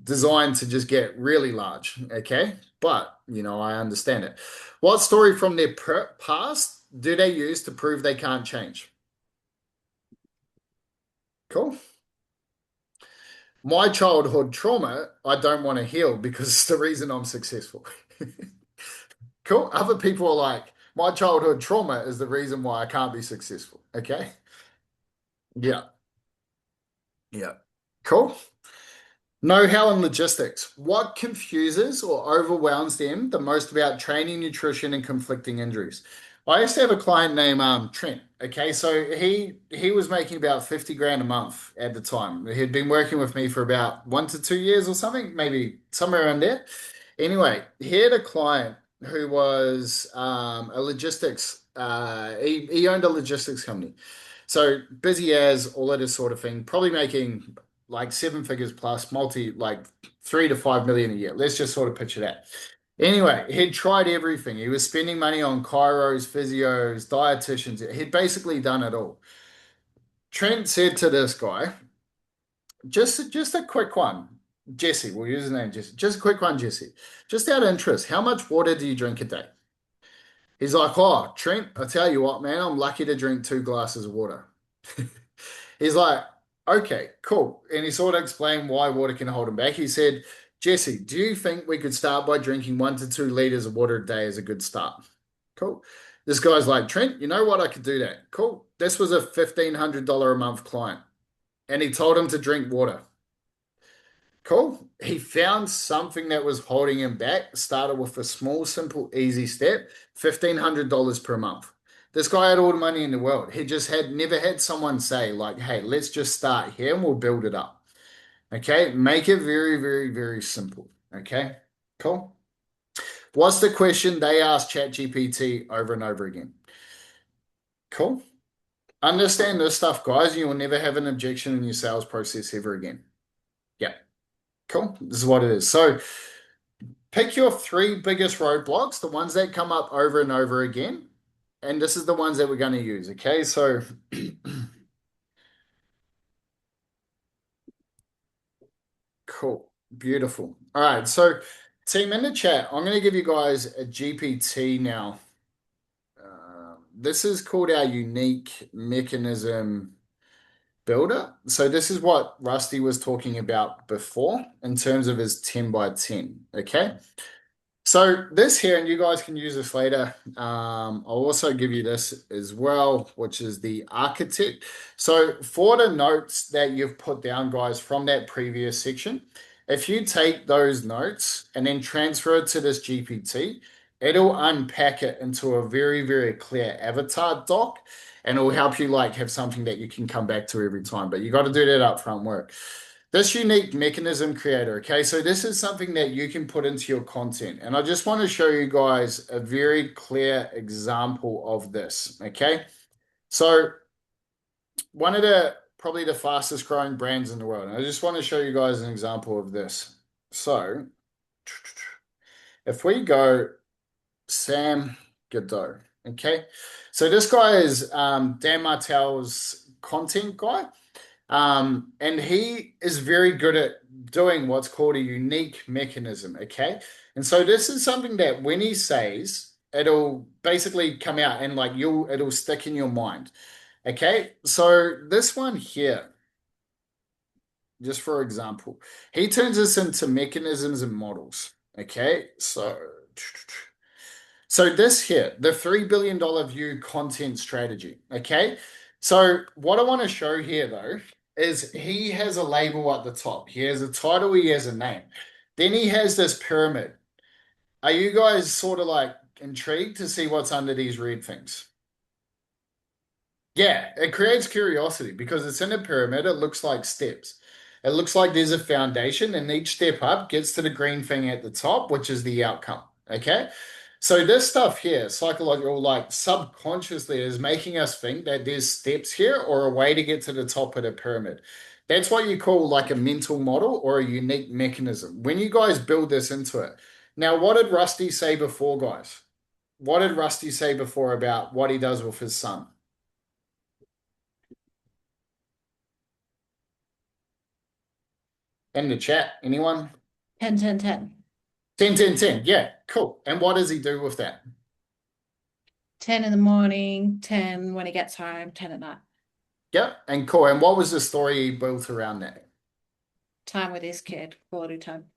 designed to just get really large. Okay. But, I understand it. What story from their past do they use to prove they can't change? Cool. My childhood trauma, I don't want to heal because it's the reason I'm successful. Cool. Other people are like, My childhood trauma is the reason why I can't be successful. Okay. Yeah. Yeah. Cool. Know-how and logistics. What confuses or overwhelms them the most about training, nutrition, and conflicting injuries? I used to have a client named Trent. Okay, so he was making about 50 grand a month at the time. He'd been working with me for about 1 to 2 years or something, maybe somewhere around there. Anyway, he had a client who was a logistics. He owned a logistics company, so busy as all of this sort of thing. Probably making like seven figures plus, multi like 3 to 5 million a year. Let's just sort of picture that. Anyway, he'd tried everything. He was spending money on chiros, physios, dietitians. He'd basically done it all. Trent said to this guy, just a quick one. Jesse, we'll use his name Jesse. Just a quick one, Jesse. Just out of interest, how much water do you drink a day? He's like, oh, Trent, I tell you what, man, I'm lucky to drink 2 glasses of water. He's like, okay, cool. And he sort of explained why water can hold him back. He said, Jesse, do you think we could start by drinking 1 to 2 liters of water a day as a good start? Cool. This guy's like, Trent, you know what? I could do that. Cool. This was a $1,500 a month client. And he told him to drink water. Cool. He found something that was holding him back, started with a small, simple, easy step, $1,500 per month. This guy had all the money in the world. He just had never had someone say, like, hey, let's just start here and we'll build it up. Okay. Make it very, very, very simple. Okay. Cool. What's the question they asked ChatGPT over and over again? Cool. Understand this stuff, guys. You will never have an objection in your sales process ever again. Yeah. Cool. This is what it is. So pick your 3 biggest roadblocks, the ones that come up over and over again. And this is the ones that we're going to use. Okay. So cool. Beautiful. All right. So team in the chat, I'm going to give you guys a GPT now. This is called our unique mechanism builder. So this is what Rusty was talking about before in terms of his 10 by 10. Okay. So this here, and you guys can use this later. I'll also give you this as well, which is the architect. So for the notes that you've put down, guys, from that previous section, if you take those notes and then transfer it to this GPT, it'll unpack it into a very, very clear avatar doc, and it'll help you like have something that you can come back to every time. But you got to do that upfront work. This unique mechanism creator, okay, so this is something that you can put into your content. And I just want to show you guys a very clear example of this, okay? So one of the probably the fastest growing brands in the world. And I just want to show you guys an example of this. So if we go Sam Godot, okay? So this guy is Dan Martell's content guy. And he is very good at doing what's called a unique mechanism, okay? And so this is something that when he says, it'll basically come out and like it'll stick in your mind. Okay, so this one here, just for example, he turns this into mechanisms and models. Okay, so this here, the $3 billion view content strategy. Okay, so what I want to show here though is he has a label at the top. He has a title, he has a name. Then he has this pyramid. Are you guys sort of like intrigued to see what's under these red things? Yeah, it creates curiosity because it's in a pyramid. It looks like steps. It looks like there's a foundation, and each step up gets to the green thing at the top, which is the outcome. Okay. So this stuff here, psychological, like subconsciously, is making us think that there's steps here or a way to get to the top of the pyramid. That's what you call like a mental model or a unique mechanism. When you guys build this into it. Now, what did Rusty say before, guys? What did Rusty say before about what he does with his son? In the chat, anyone? 10, 10, 10. 10, 10, 10. Yeah, cool. And what does he do with that? 10 in the morning, 10 when he gets home, 10 at night. Yep, and cool. And what was the story he built around that? Time with his kid, quality time.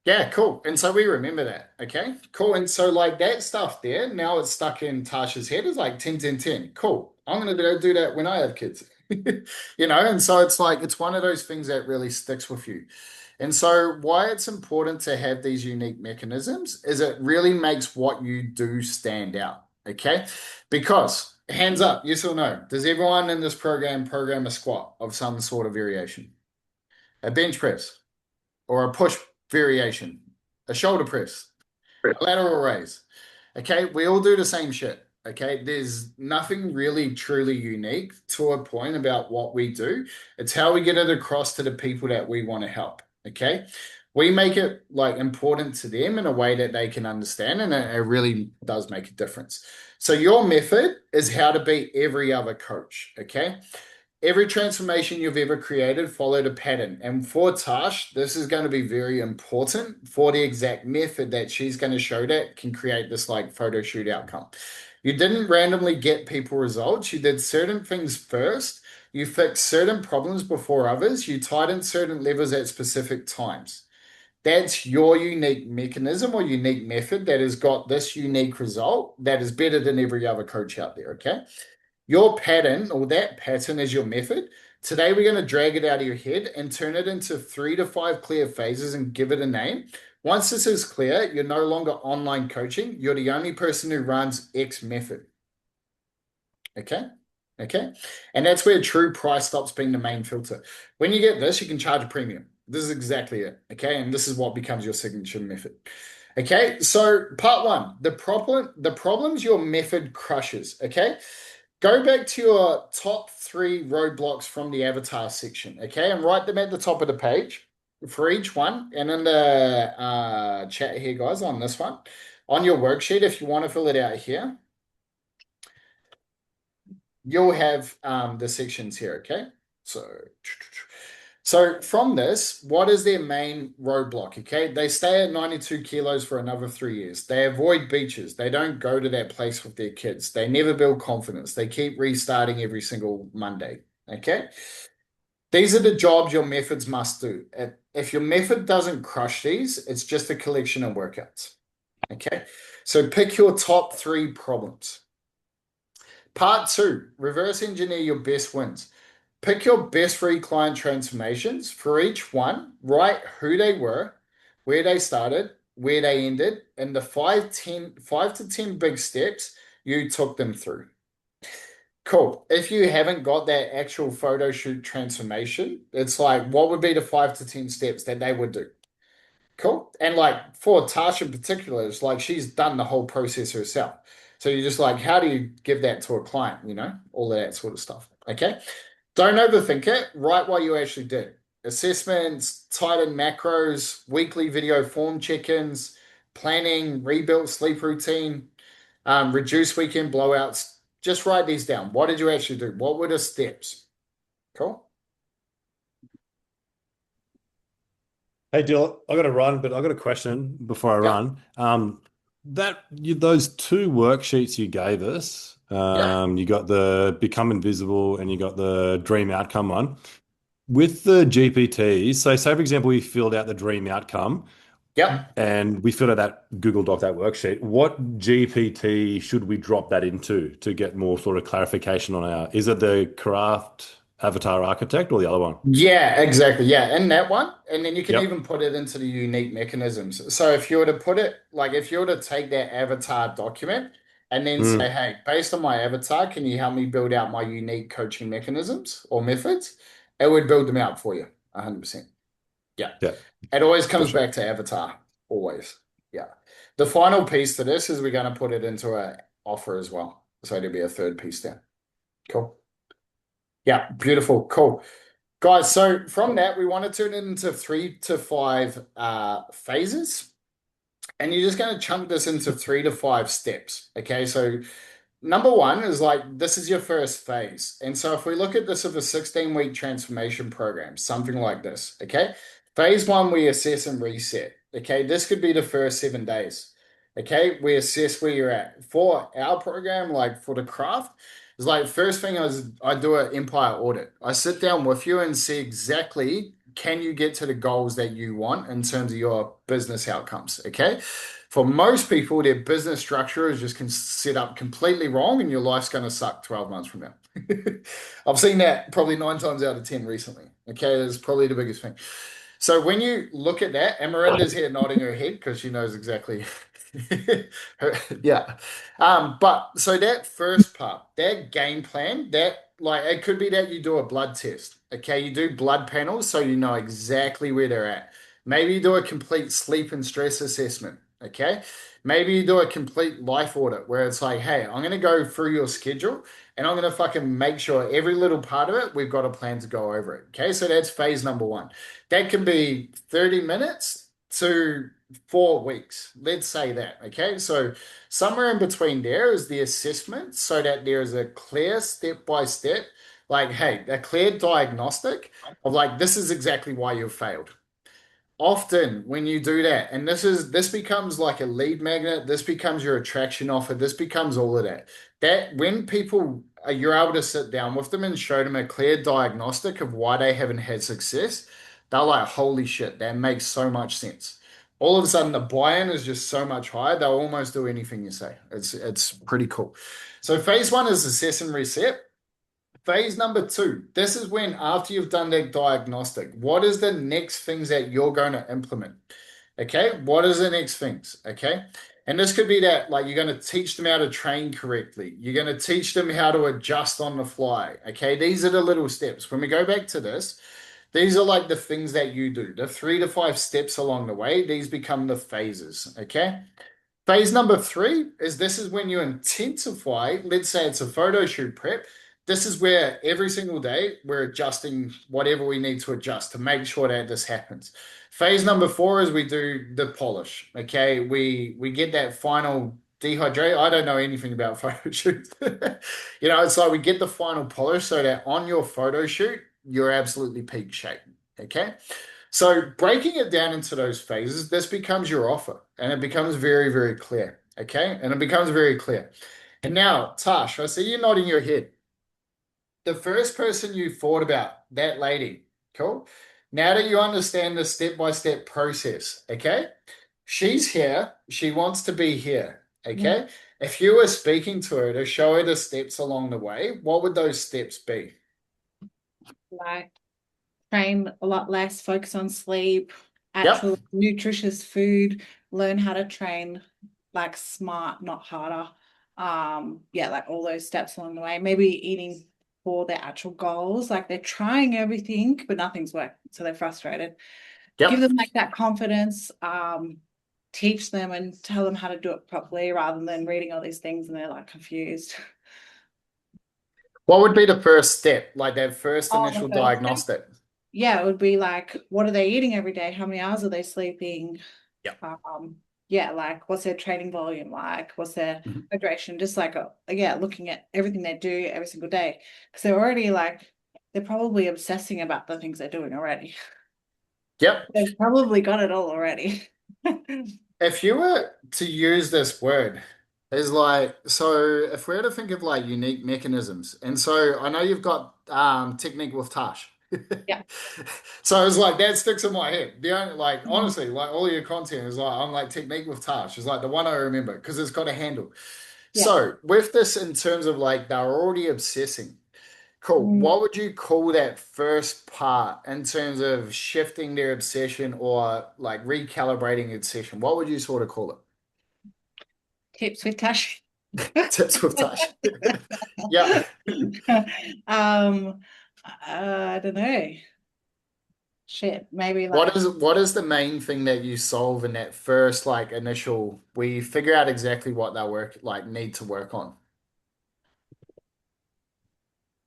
Yeah, cool. And so we remember that. Okay, cool. And so like that stuff there, now it's stuck in Tasha's head is like 10, 10, 10. Cool. I'm gonna go do that when I have kids. And so it's like it's one of those things that really sticks with you. And so why it's important to have these unique mechanisms is it really makes what you do stand out. Okay. Because hands up, yes or no, does everyone in this program a squat of some sort of variation? A bench press or a push variation, a shoulder press, a lateral raise. Okay, we all do the same shit. Okay, there's nothing really truly unique to a point about what we do. It's how we get it across to the people that we want to help. Okay, we make it like important to them in a way that they can understand, and it really does make a difference. So, your method is how to beat every other coach. Okay, every transformation you've ever created followed a pattern. And for Tash, this is going to be very important for the exact method that she's going to show that can create this like photo shoot outcome. You didn't randomly get people results. You did certain things first. You fixed certain problems before others. You tightened certain levers at specific times. That's your unique mechanism or unique method that has got this unique result that is better than every other coach out there. Okay. Your pattern or that pattern is your method. Today, we're going to drag it out of your head and turn it into 3 to 5 clear phases and give it a name. Once this is clear, you're no longer online coaching. You're the only person who runs X method. Okay. Okay. And that's where true price stops being the main filter. When you get this, you can charge a premium. This is exactly it. Okay. And this is what becomes your signature method. Okay. So, part one, the problems your method crushes. Okay. Go back to your top 3 roadblocks from the avatar section, okay, and write them at the top of the page for each one. And in the chat here, guys, on this one, on your worksheet, if you want to fill it out here, you'll have the sections here, okay? So from this, what is their main roadblock? Okay, they stay at 92 kilos for another 3 years. They avoid beaches. They don't go to that place with their kids. They never build confidence. They keep restarting every single Monday. Okay, these are the jobs your methods must do. If your method doesn't crush these, it's just a collection of workouts. Okay, so pick your top 3 problems. Part two, reverse engineer your best wins. Pick your best 3 client transformations. For each one, write who they were, where they started, where they ended, and the 5 to 10 big steps you took them through. Cool. If you haven't got that actual photo shoot transformation, it's like, what would be the 5 to 10 steps that they would do? Cool. And like for Tasha in particular, it's like she's done the whole process herself. So you're just like, how do you give that to a client? All of that sort of stuff. Okay. Don't overthink it. Write what you actually did. Assessments, tighten macros, weekly video form check-ins, planning, rebuilt sleep routine, reduce weekend blowouts. Just write these down. What did you actually do? What were the steps? Cool. Hey, Dill, I got to run, but I got a question before I Yep. run. Those 2 worksheets you gave us, Yep. you got the Become Invisible and you got the Dream Outcome one. With the GPTs, so say for example, we filled out the dream outcome Yep. and we filled out that Google Doc, that worksheet. What GPT should we drop that into to get more sort of clarification on is it the Craft Avatar Architect or the other one? Yeah, exactly. Yeah, in that one. And then you can Yep. even put it into the unique mechanisms. So if you were to put it, like if you were to take that avatar document and then say, Mm, hey, based on my avatar, can you help me build out my unique coaching mechanisms or methods? It would build them out for you 100%. Yeah. yeah, It always comes gotcha. back to avatar. Always. Yeah. The final piece to this is we're going to put it into a offer as well. So there'll be a third piece there. Cool. Yeah, beautiful. Cool. Guys, so from that, we want to turn it into 3 to 5 phases. And you're just going to chunk this into 3 to 5 steps. Okay, so number one is like this is your first phase. And so if we look at this of a 16-week transformation program, something like this, okay? Phase one, we assess and reset. Okay, this could be the first 7 days. Okay, we assess where you're at. For our program, like for the craft, it's like first thing I do an empire audit. I sit down with you and see exactly can you get to the goals that you want in terms of your business outcomes? Okay. For most people, their business structure is just set up completely wrong, and your life's going to suck 12 months from now. I've seen that probably 9 times out of 10 recently. Okay. That's probably the biggest thing. So when you look at that, and Miranda's here nodding her head because she knows exactly. Yeah. But so that first part, that game plan, that like it could be that you do a blood test. Okay, you do blood panels so you know exactly where they're at. Maybe you do a complete sleep and stress assessment. Okay. Maybe you do a complete life audit where it's like, hey, I'm gonna go through your schedule and I'm gonna fucking make sure every little part of it, we've got a plan to go over it. Okay, so that's phase number one. That can be 30 minutes to 4 weeks. Let's say that. Okay. So somewhere in between there is the assessment so that there is a clear step by step, like, hey, a clear diagnostic of like, this is exactly why you've failed. Often when you do that, and this becomes like a lead magnet, this becomes your attraction offer, this becomes all of that. That when people you're able to sit down with them and show them a clear diagnostic of why they haven't had success, they're like, holy shit, that makes so much sense. All of a sudden the buy-in is just so much higher, they'll almost do anything you say. It's pretty cool. So phase one is assess and reset. Phase number two, this is when after you've done that diagnostic, what is the next things that you're going to implement? Okay, what is the next things? Okay, and this could be that like you're going to teach them how to train correctly. You're going to teach them how to adjust on the fly. Okay, these are the little steps. When we go back to this, these are like the things that you do, the 3 to 5 steps along the way. These become the phases. Okay. Phase number three is this is when you intensify, let's say it's a photo shoot prep. This is where every single day we're adjusting whatever we need to adjust to make sure that this happens. Phase number four is we do the polish. Okay, we get that final dehydrate. I don't know anything about photo shoots. It's like we get the final polish so that on your photo shoot, you're absolutely peak shape. Okay. So breaking it down into those phases, this becomes your offer and it becomes very, very clear. Okay. And it becomes very clear. And now, Tash, I see you nodding your head. The first person you thought about, that lady, cool. Now that you understand the step-by-step process, okay? She's here. She wants to be here. Okay. If you were speaking to her to show her the steps along the way, what would those steps be? Like train a lot less, focus on sleep, Yep. actual nutritious food, learn how to train like smart, not harder. Yeah, like all those steps along the way. Maybe eating for their actual goals. Like they're trying everything, but nothing's working. So they're frustrated. Give Yep. them like that confidence, teach them and tell them how to do it properly rather than reading all these things and they're like confused. What would be the first step, like that first Oh, initial the first step? diagnostic? Yeah, it would be like, what are they eating every day? How many hours are they sleeping? Yep. Yeah, like what's their training volume like? What's their Mhm. hydration? Just like, yeah, looking at everything they do every single day. Because they're already like, they're probably obsessing about the things they're doing already. Yep. They've probably got it all already. If you were to use this word, is like, so if we were to think of like unique mechanisms, and so I know you've got technique with Tash. Yeah. So it's like that sticks in my head. The only like Mhm. honestly, like all your content is like I'm like technique with Tash is like the one I remember because it's got a handle. Yeah. So with this in terms of like they're already obsessing. Cool. Mm, What would you call that first part in terms of shifting their obsession or like recalibrating obsession? What would you sort of call it? Tips with Tash. Tips with Tash. Yeah. I don't know. Shit, maybe What like is the main thing that you solve in that first like initial where you figure out exactly what they work like need to work on?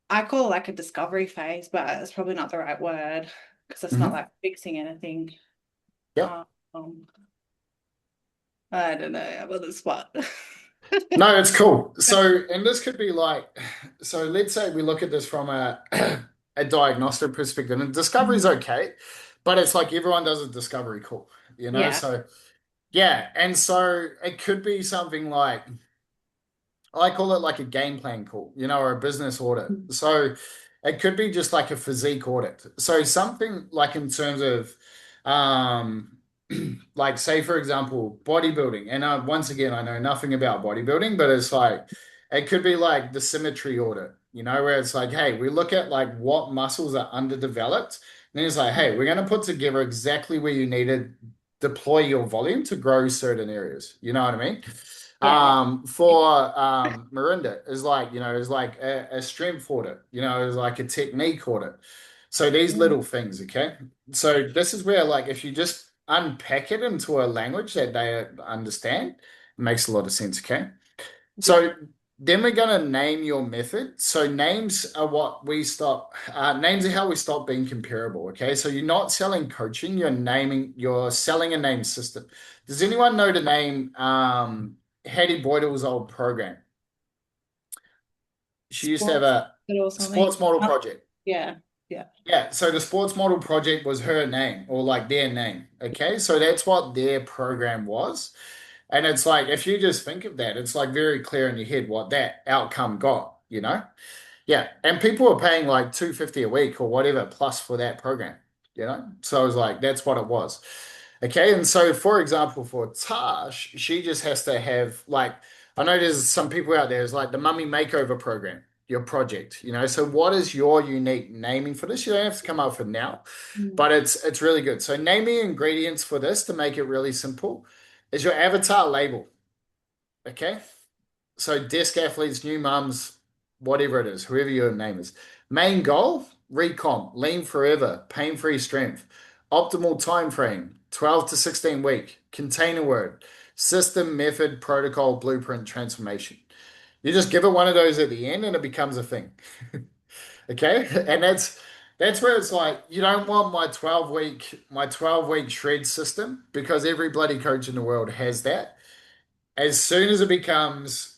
I call it like a discovery phase, but it's probably not the right word because it's not Hmm. like fixing anything. Yep. Um, I don't know. I'm on the spot. No, it's cool. So, and this could be like, so let's say we look at this from a a diagnostic perspective, and discovery is okay, but it's like everyone does a discovery call, you know? Yeah. So, yeah, and so it could be something like I call it like a game plan call, or a business audit. So It could be just like a physique audit. So something like in terms of, um, like say for example, bodybuilding. And once again, I know nothing about bodybuilding, but it's like it could be like the symmetry audit, where it's like, hey, we look at like what muscles are underdeveloped. And then it's like, hey, we're going to put together exactly where you need to deploy your volume to grow certain areas. You know what I mean? Yeah. For Marinda is like, is like a strength audit, is like a technique audit. So these Mm. little things, okay? So this is where like if you just unpack it into a language that they understand, it makes a lot of sense, okay? Yeah. So then we're gonna name your method. So names are what we stop. Names are how we stop being comparable. Okay, so you're not selling coaching. You're selling a name system. Does anyone know the name Hattie Boydell's old program? She used to have Sports a or something. sports model project. Yeah. Yeah. Yeah, so the sports model project was her name or like their name. Okay, so that's what their program was. And it's like, if you just think of that, it's like very clear in your head what that outcome got? Yeah. And people are paying like 250 a week or whatever plus for that program. So I was like, that's what it was. Okay. And so, for example, for Tash, she just has to have like, I know there's some people out there, it's like the mummy makeover program, your project. So what is your unique naming for this? You don't have to come up with it now, Mm. but it's really good. So naming ingredients for this to make it really simple is your avatar label. Okay. So desk athletes, new mums, whatever it is, whoever your name is. Main goal, recomp, lean forever, pain-free strength. Optimal time frame, 12 to 16 week. Container word, system, method, protocol, blueprint, transformation. You just give it one of those at the end and it becomes a thing. Okay? And that's where it's like you don't want my 12 week shred system because every bloody coach in the world has that. As soon as it becomes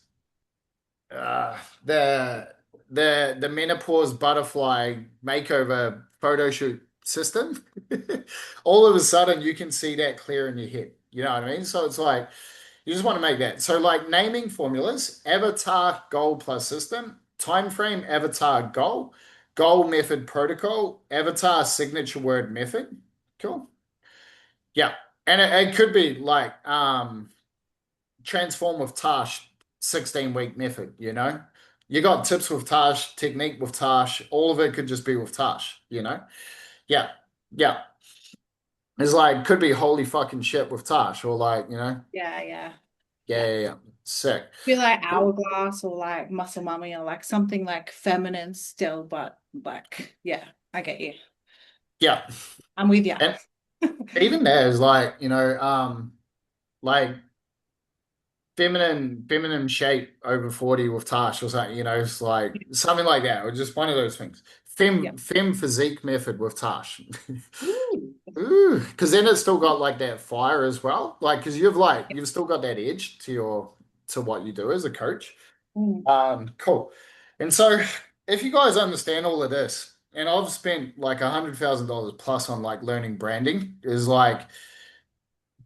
uh, the the menopause butterfly makeover photo shoot system, all of a sudden you can see that clear in your head. You know what I mean? So it's like you just want to make that. So like naming formulas, avatar goal plus system, time frame avatar goal, goal method protocol, avatar signature word method. Cool. Yeah. And it could be like transform with Tash 16-week method. You got tips with Tash, technique with Tash, all of it could just be with Tash. Yeah. Yeah. It's like could be holy fucking shit with Tash or like, Yeah. Yeah. yeah, Yeah. yeah, yeah. Sick. Be like hourglass or like muscle mummy or like something like feminine still, but like, yeah, I get you. Yeah. I'm with you. And even there's like feminine shape over 40 with Tash or something, it's like something like that, or just one of those things. Yeah. Fem physique method with Tash. Ooh. Ooh, because then it's still got like that fire as well. Like, because you've still got that edge to what you do as a coach. Mm. Cool. And so if you guys understand all of this, and I've spent like $100,000 plus on like learning branding, is like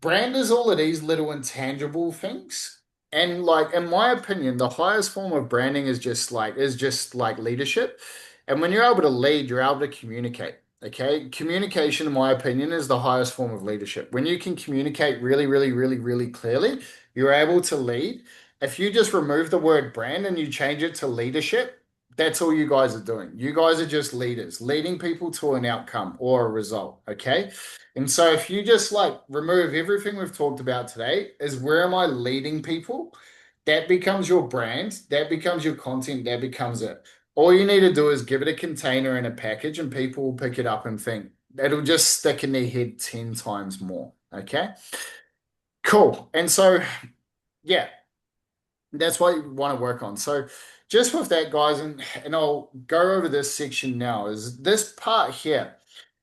brand is all of these little intangible things. And like in my opinion, the highest form of branding is just like leadership. And when you're able to lead, you're able to communicate. Okay. Communication, in my opinion, is the highest form of leadership. When you can communicate really, really, really, really clearly, you're able to lead. If you just remove the word brand and you change it to leadership, that's all you guys are doing. You guys are just leaders, leading people to an outcome or a result. Okay. And so if you just like remove everything we've talked about today, is where am I leading people? That becomes your brand, that becomes your content, that becomes it. All you need to do is give it a container and a package, and people will pick it up and think it'll just stick in their head 10 times more. Okay, cool. And so, yeah, that's what you want to work on. So, just with that, guys, and I'll go over this section now, is this part here.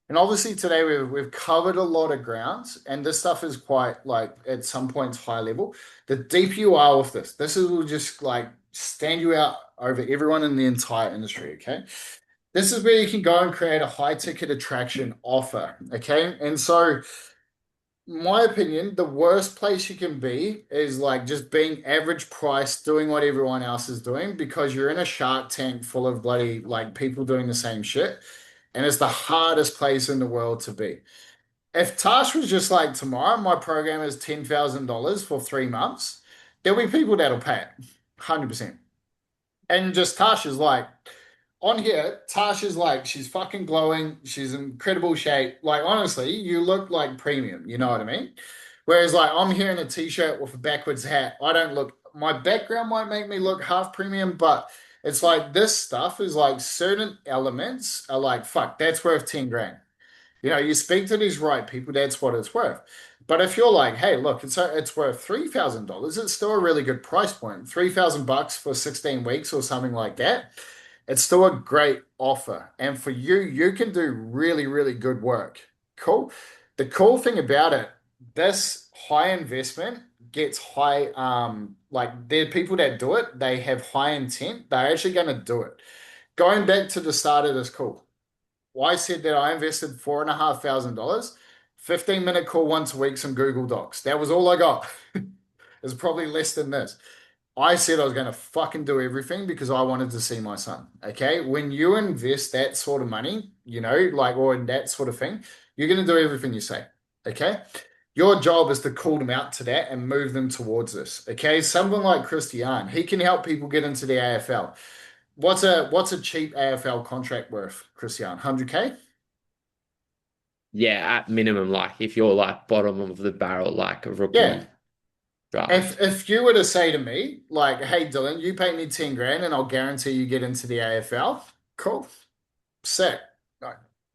And obviously today we've covered a lot of grounds, and this stuff is quite like at some points high level. The deeper you are with this will just like stand you out over everyone in the entire industry. Okay, this is where you can go and create a high ticket attraction offer. Okay, and so my opinion, the worst place you can be is like just being average price, doing what everyone else is doing because you're in a shark tank full of bloody like people doing the same shit. And it's the hardest place in the world to be. If Tash was just like tomorrow, my program is $10,000 for 3 months, there'll be people that'll pay it. 100%. And just Tash is like, on here, Tash is like, she's fucking glowing. She's in incredible shape. Like, honestly, you look like premium. You know what I mean? Whereas, like, I'm here in a t-shirt with a backwards hat. I don't look, my background might make me look half premium, but it's like this stuff is like certain elements are like, fuck, that's worth 10 grand. You speak to these right people, that's what it's worth. But if you're like, hey, look, it's worth $3,000, it's still a really good price point. 3,000 bucks for 16 weeks or something like that. It's still a great offer. And for you, you can do really, really good work. Cool. The cool thing about it, this high investment gets high, like there are people that do it, they have high intent, they're actually going to do it. Going back to the start of this call. Well, I said that I invested $4,500, 15-minute call once a week, some Google Docs. That was all I got. It's probably less than this. I said I was going to fucking do everything because I wanted to see my son. Okay. When you invest that sort of money, like, or in that sort of thing, you're going to do everything you say. Okay. Your job is to call them out to that and move them towards this. Okay. Someone like Christian, he can help people get into the AFL. What's a cheap AFL contract worth, Christian? 100K? Yeah, at minimum, like if you're like bottom of the barrel, like a Yeah. rookie draft. If you were to say to me, like, hey Dylan, you pay me 10 grand and I'll guarantee you get into the AFL, cool. Sick.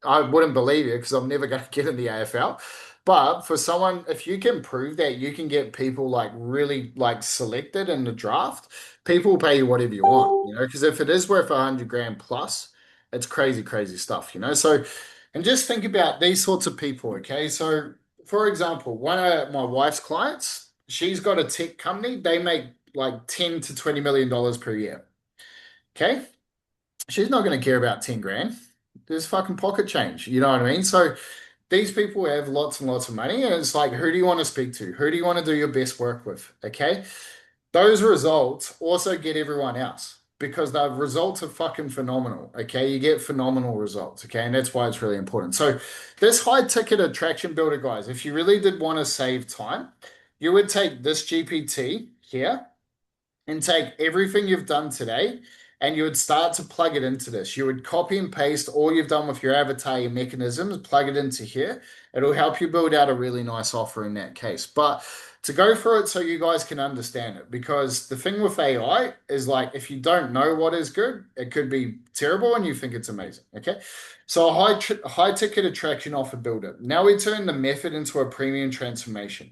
I wouldn't believe you because I'm never going to get in the AFL. But for someone, if you can prove that you can get people like really like selected in the draft, people will pay you whatever you want, because if it is worth 100 grand plus, it's crazy, crazy stuff, So, and just think about these sorts of people, okay? So, for example, one of my wife's clients, she's got a tech company. They make like 10 to $20 million per year. Okay. She's not going to care about 10 grand. There's fucking pocket change. You know what I mean? So these people have lots and lots of money, and it's like, who do you want to speak to? Who do you want to do your best work with? Okay. Those results also get everyone else because the results are fucking phenomenal. Okay. You get phenomenal results. Okay. And that's why it's really important. So, this high ticket attraction builder, guys, if you really did want to save time, you would take this GPT here and take everything you've done today and you would start to plug it into this. You would copy and paste all you've done with your avatar, your mechanisms, plug it into here. It'll help you build out a really nice offer in that case. But to go through it so you guys can understand it, because the thing with AI is like if you don't know what is good, it could be terrible and you think it's amazing. Okay. So a high ticket attraction offer builder. Now we turn the method into a premium transformation.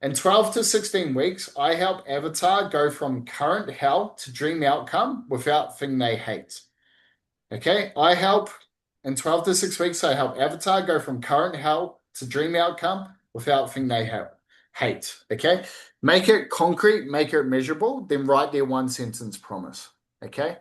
In 12 to 16 weeks, I help Avatar go from current hell to dream outcome without thing they hate. Okay, in 12 to 6 weeks, I help Avatar go from current hell to dream outcome without thing they hate. Okay, make it concrete, make it measurable, then write their one sentence promise. Okay,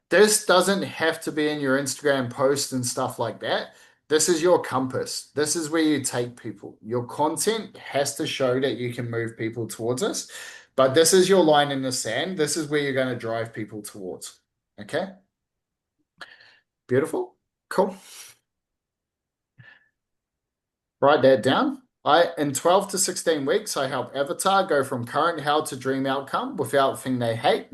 this doesn't have to be in your Instagram post and stuff like that. This is your compass. This is where you take people. Your content has to show that you can move people towards us, but this is your line in the sand. This is where you're going to drive people towards. Okay? Beautiful. Cool. Write that down. In 12 to 16 weeks, I help Avatar go from current hell to dream outcome without thing they hate.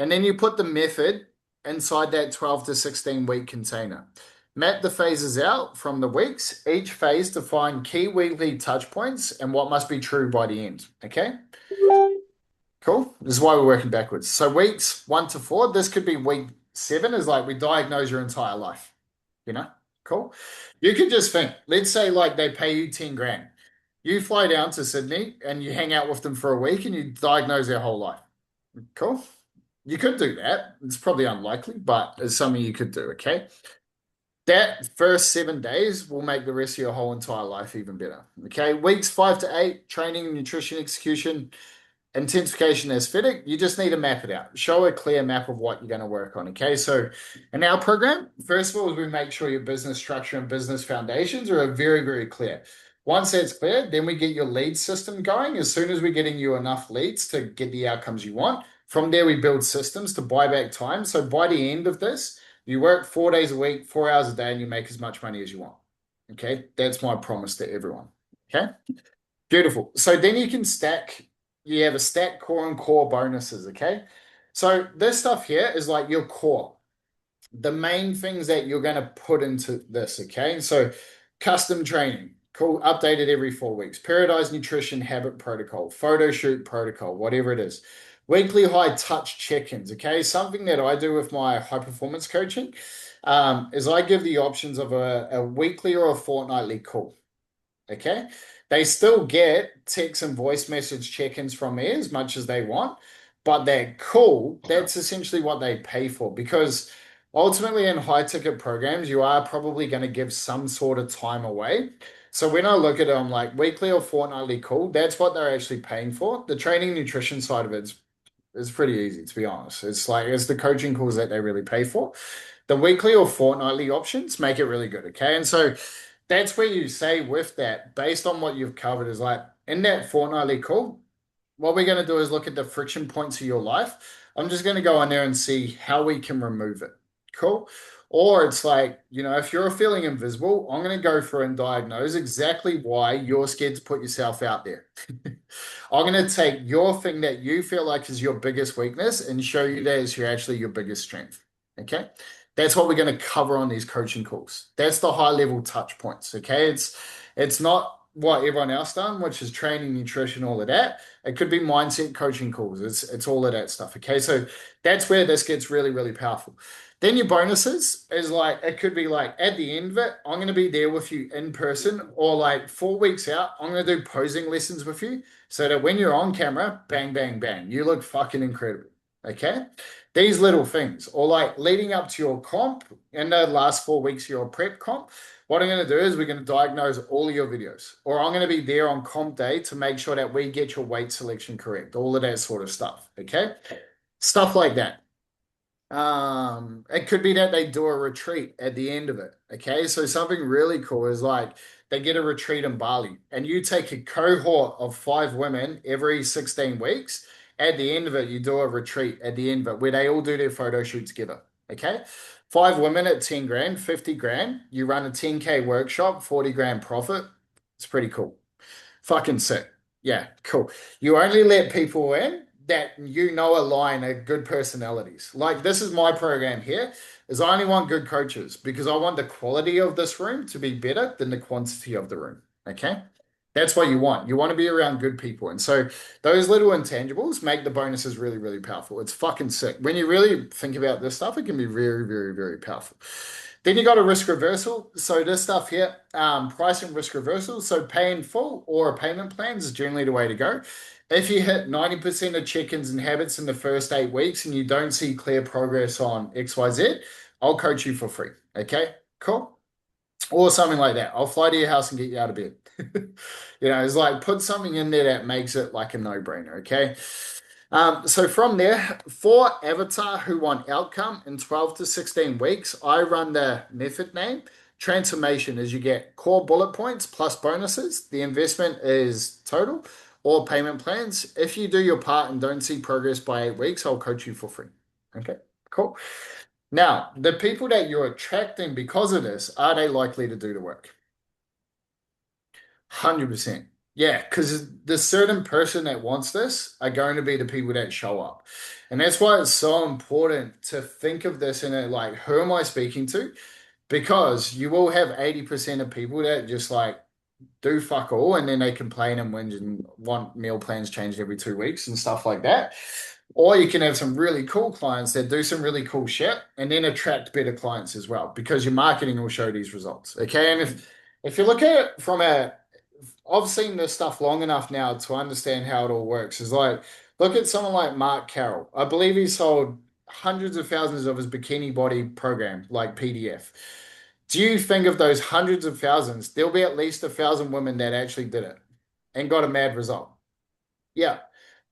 And then you put the method inside that 12 to 16 week container. Map the phases out from the weeks, each phase define key weekly touch points and what must be true by the end. Okay? Cool. This is why we're working backwards. So weeks 1 to 4, this could be week 7 is like we diagnose your entire life. Cool. You could just think, let's say like they pay you 10 grand. You fly down to Sydney and you hang out with them for a week and you diagnose their whole life. Cool. You could do that. It's probably unlikely, but it's something you could do, okay? That first 7 days will make the rest of your whole entire life even better, okay? Weeks 5 to 8, training, nutrition, execution. Intensification aesthetic, you just need to map it out. Show a clear map of what you're going to work on. Okay. So in our program, first of all, is we make sure your business structure and business foundations are very, very clear. Once that's clear, then we get your lead system going. As soon as we're getting you enough leads to get the outcomes you want, from there we build systems to buy back time. So by the end of this, you work 4 days a week, 4 hours a day, and you make as much money as you want. Okay. That's my promise to everyone. Okay. Beautiful. So then you can stack, you have a stack core and core bonuses, okay? So this stuff here is like your core, the main things that you're going to put into this, okay? So custom training, cool, updated every 4 weeks, periodized nutrition habit protocol, photo shoot protocol, whatever it is. Weekly high touch check-ins, okay? Something that I do with my high performance coaching is I give the options of a weekly or a fortnightly call. Okay. They still get text and voice message check-ins from me as much as they want, but they're cool. That's essentially what they pay for because ultimately in high ticket programs, you are probably going to give some sort of time away. So when I look at it, I'm like weekly or fortnightly call, that's what they're actually paying for. The training nutrition side of it's pretty easy, to be honest. It's the coaching calls that they really pay for. The weekly or fortnightly options make it really good. Okay. And so that's where you say with that, based on what you've covered, is like in that fortnightly call, what we're going to do is look at the friction points of your life. I'm just going to go on there and see how we can remove it. Cool. Or it's like, if you're feeling invisible, I'm going to go through and diagnose exactly why you're scared to put yourself out there. I'm going to take your thing that you feel like is your biggest weakness and show you that is actually your biggest strength. Okay. That's what we're going to cover on these coaching calls. That's the high level touch points. Okay. It's not what everyone else done, which is training, nutrition, all of that. It could be mindset coaching calls. It's all of that stuff. Okay. So that's where this gets really, really powerful. Then your bonuses is like, it could be like at the end of it, I'm going to be there with you in person, or like 4 weeks out, I'm going to do posing lessons with you so that when you're on camera, bang, bang, bang, you look fucking incredible. Okay. These little things, or like leading up to your comp in the last 4 weeks of your prep comp, what I'm going to do is we're going to diagnose all of your videos, or I'm going to be there on comp day to make sure that we get your weight selection correct, all of that sort of stuff. Okay. Stuff like that. It could be that they do a retreat at the end of it. Okay. So something really cool is like they get a retreat in Bali and you take a cohort of 5 women every 16 weeks. At the end of it, you do a retreat at the end of it where they all do their photo shoot together. Okay. 5 women at 10 grand, 50 grand. You run a 10K workshop, 40 grand profit. It's pretty cool. Fucking sick. Yeah, cool. You only let people in that align are good personalities. Like this is my program here, is I only want good coaches because I want the quality of this room to be better than the quantity of the room. Okay. That's what you want. You want to be around good people. And so those little intangibles make the bonuses really, really powerful. It's fucking sick. When you really think about this stuff, it can be very, very, very powerful. Then you got a risk reversal. So this stuff here, pricing risk reversal. So pay in full or a payment plan is generally the way to go. If you hit 90% of check-ins and habits in the first 8 weeks and you don't see clear progress on XYZ, I'll coach you for free. Okay, cool. Or something like that. I'll fly to your house and get you out of bed. It's like put something in there that makes it like a no-brainer. Okay. So from there, for avatar who want outcome in 12 to 16 weeks, I run the method name. Transformation is you get core bullet points plus bonuses. The investment is total or payment plans. If you do your part and don't see progress by 8 weeks, I'll coach you for free. Okay, cool. Now, the people that you're attracting because of this, are they likely to do the work? 100%. Yeah, because the certain person that wants this are going to be the people that show up. And that's why it's so important to think of this in a like, who am I speaking to? Because you will have 80% of people that just like do fuck all and then they complain and whinge and want meal plans changed every 2 weeks and stuff like that. Or you can have some really cool clients that do some really cool shit and then attract better clients as well because your marketing will show these results. Okay. And if you look at it from I've seen this stuff long enough now to understand how it all works. It's like, look at someone like Mark Carroll. I believe he sold hundreds of thousands of his bikini body program, like PDF. Do you think of those hundreds of thousands, there'll be at least 1,000 women that actually did it and got a mad result? Yeah.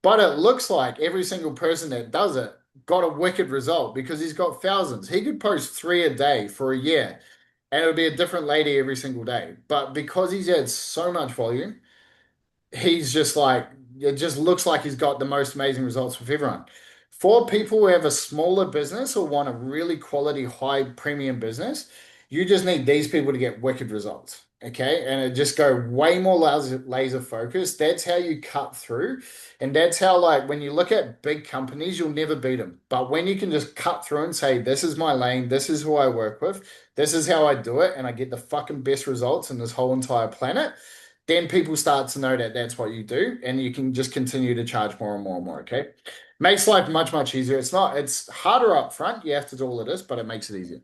But it looks like every single person that does it got a wicked result because he's got thousands. He could post 3 a day for a year and it'll be a different lady every single day. But because he's had so much volume, he's just like, it just looks like he's got the most amazing results with everyone. For people who have a smaller business or want a really quality, high premium business, you just need these people to get wicked results. Okay. And it just go way more laser focused. That's how you cut through. And that's how, like, when you look at big companies, you'll never beat them. But when you can just cut through and say, this is my lane, this is who I work with, this is how I do it, and I get the fucking best results in this whole entire planet, then people start to know that that's what you do, and you can just continue to charge more and more and more. Okay, makes life much much easier. It's harder up front. You have to do all of this, but it makes it easier.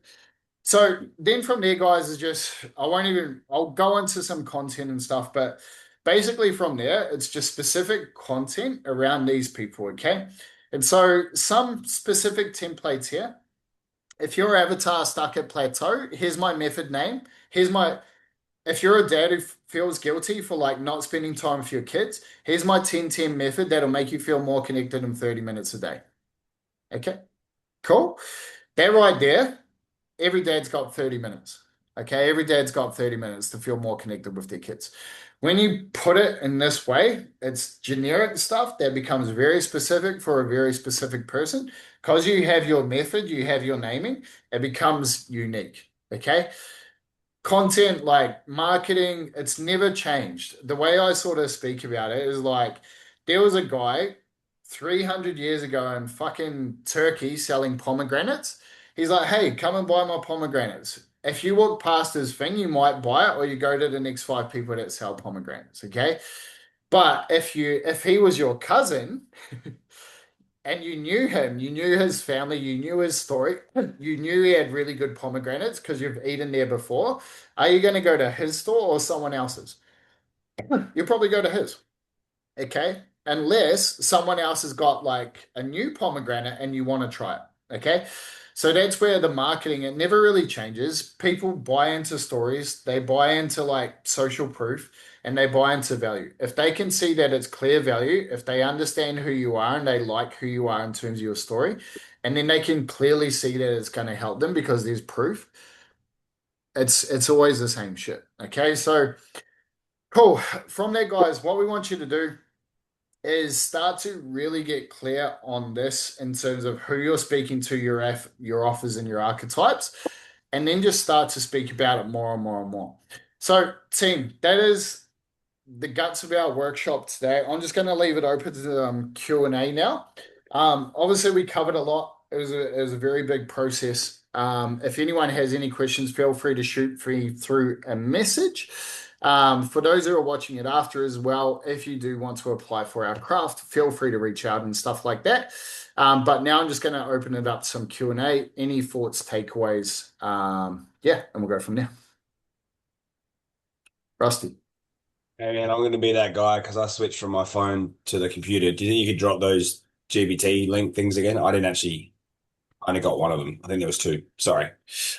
So then from there, guys, is just I'll go into some content and stuff, but basically from there, it's just specific content around these people. Okay, and so some specific templates here. If your avatar stuck at plateau, here's my method name. Here's my If you're a dad who feels guilty for like not spending time with your kids, here's my 10-10 method that'll make you feel more connected in 30 minutes a day. Okay, cool. That right there, every dad's got 30 minutes. Okay, every dad's got 30 minutes to feel more connected with their kids. When you put it in this way, it's generic stuff that becomes very specific for a very specific person. Because you have your method, you have your naming, it becomes unique. Okay, content like marketing, it's never changed. The way I sort of speak about it is like there was a guy 300 years ago in fucking Turkey selling pomegranates. He's like, hey, come and buy my pomegranates. If you walk past his thing, you might buy it, or you go to the next five people that sell pomegranates. Okay. But if he was your cousin, and you knew him, you knew his family, you knew his story, you knew he had really good pomegranates because you've eaten there before. Are you going to go to his store or someone else's? You'll probably go to his. Okay. Unless someone else has got like a new pomegranate and you want to try it. Okay. So that's where the marketing, it never really changes. People buy into stories, they buy into like social proof, and they buy into value. If they can see that it's clear value, if they understand who you are and they like who you are in terms of your story, and then they can clearly see that it's going to help them because there's proof, it's always the same shit. Okay. So cool. From there, guys, what we want you to do is start to really get clear on this in terms of who you're speaking to, your offers and your archetypes, and then just start to speak about it more and more and more. So, team, that is the guts of our workshop today. I'm just going to leave it open to Q&A now. Obviously, we covered a lot. It was a very big process. If anyone has any questions, feel free to shoot me through a message. For those who are watching it after as well, if you do want to apply for our craft, feel free to reach out and stuff like that. But now I'm just going to open it up to some Q&A. Any thoughts, takeaways? Yeah, and we'll go from there. Rusty. Hey man, I'm going to be that guy because I switched from my phone to the computer. Do you think you could drop those GPT link things again? I didn't actually, I only got one of them. I think there was two. Sorry.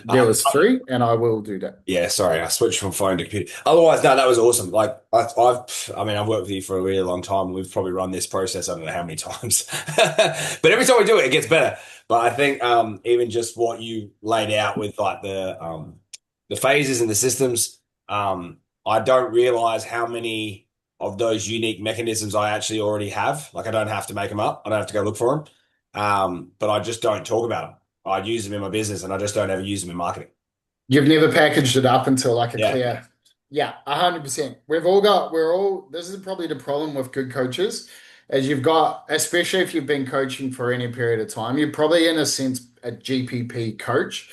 There was three, and I will do that. Yeah, sorry. I switched from phone to computer. Otherwise, no, that was awesome. Like I mean, I've worked with you for a really long time. We've probably run this process, I don't know how many times, but every time we do it, it gets better. But I think even just what you laid out with like the phases and the systems, I don't realize how many of those unique mechanisms I actually already have. Like I don't have to make them up. I don't have to go look for them. But I just don't talk about them. I use them in my business and I just don't ever use them in marketing. You've never packaged it up until like a Yeah. clear. Yeah, 100%. This is probably the problem with good coaches, is you've got, especially if you've been coaching for any period of time, you're probably in a sense a GPP coach,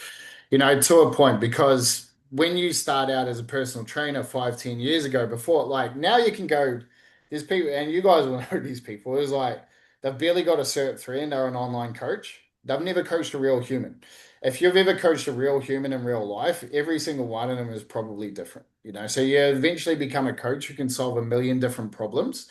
to a point, because when you start out as a personal trainer 5, 10 years ago, before, like now you can go, there's people, and you guys will know these people, it's like they've barely got a Cert 3 and they're an online coach. They've never coached a real human. If you've ever coached a real human in real life, every single one of them is probably different. So you eventually become a coach who can solve a million different problems.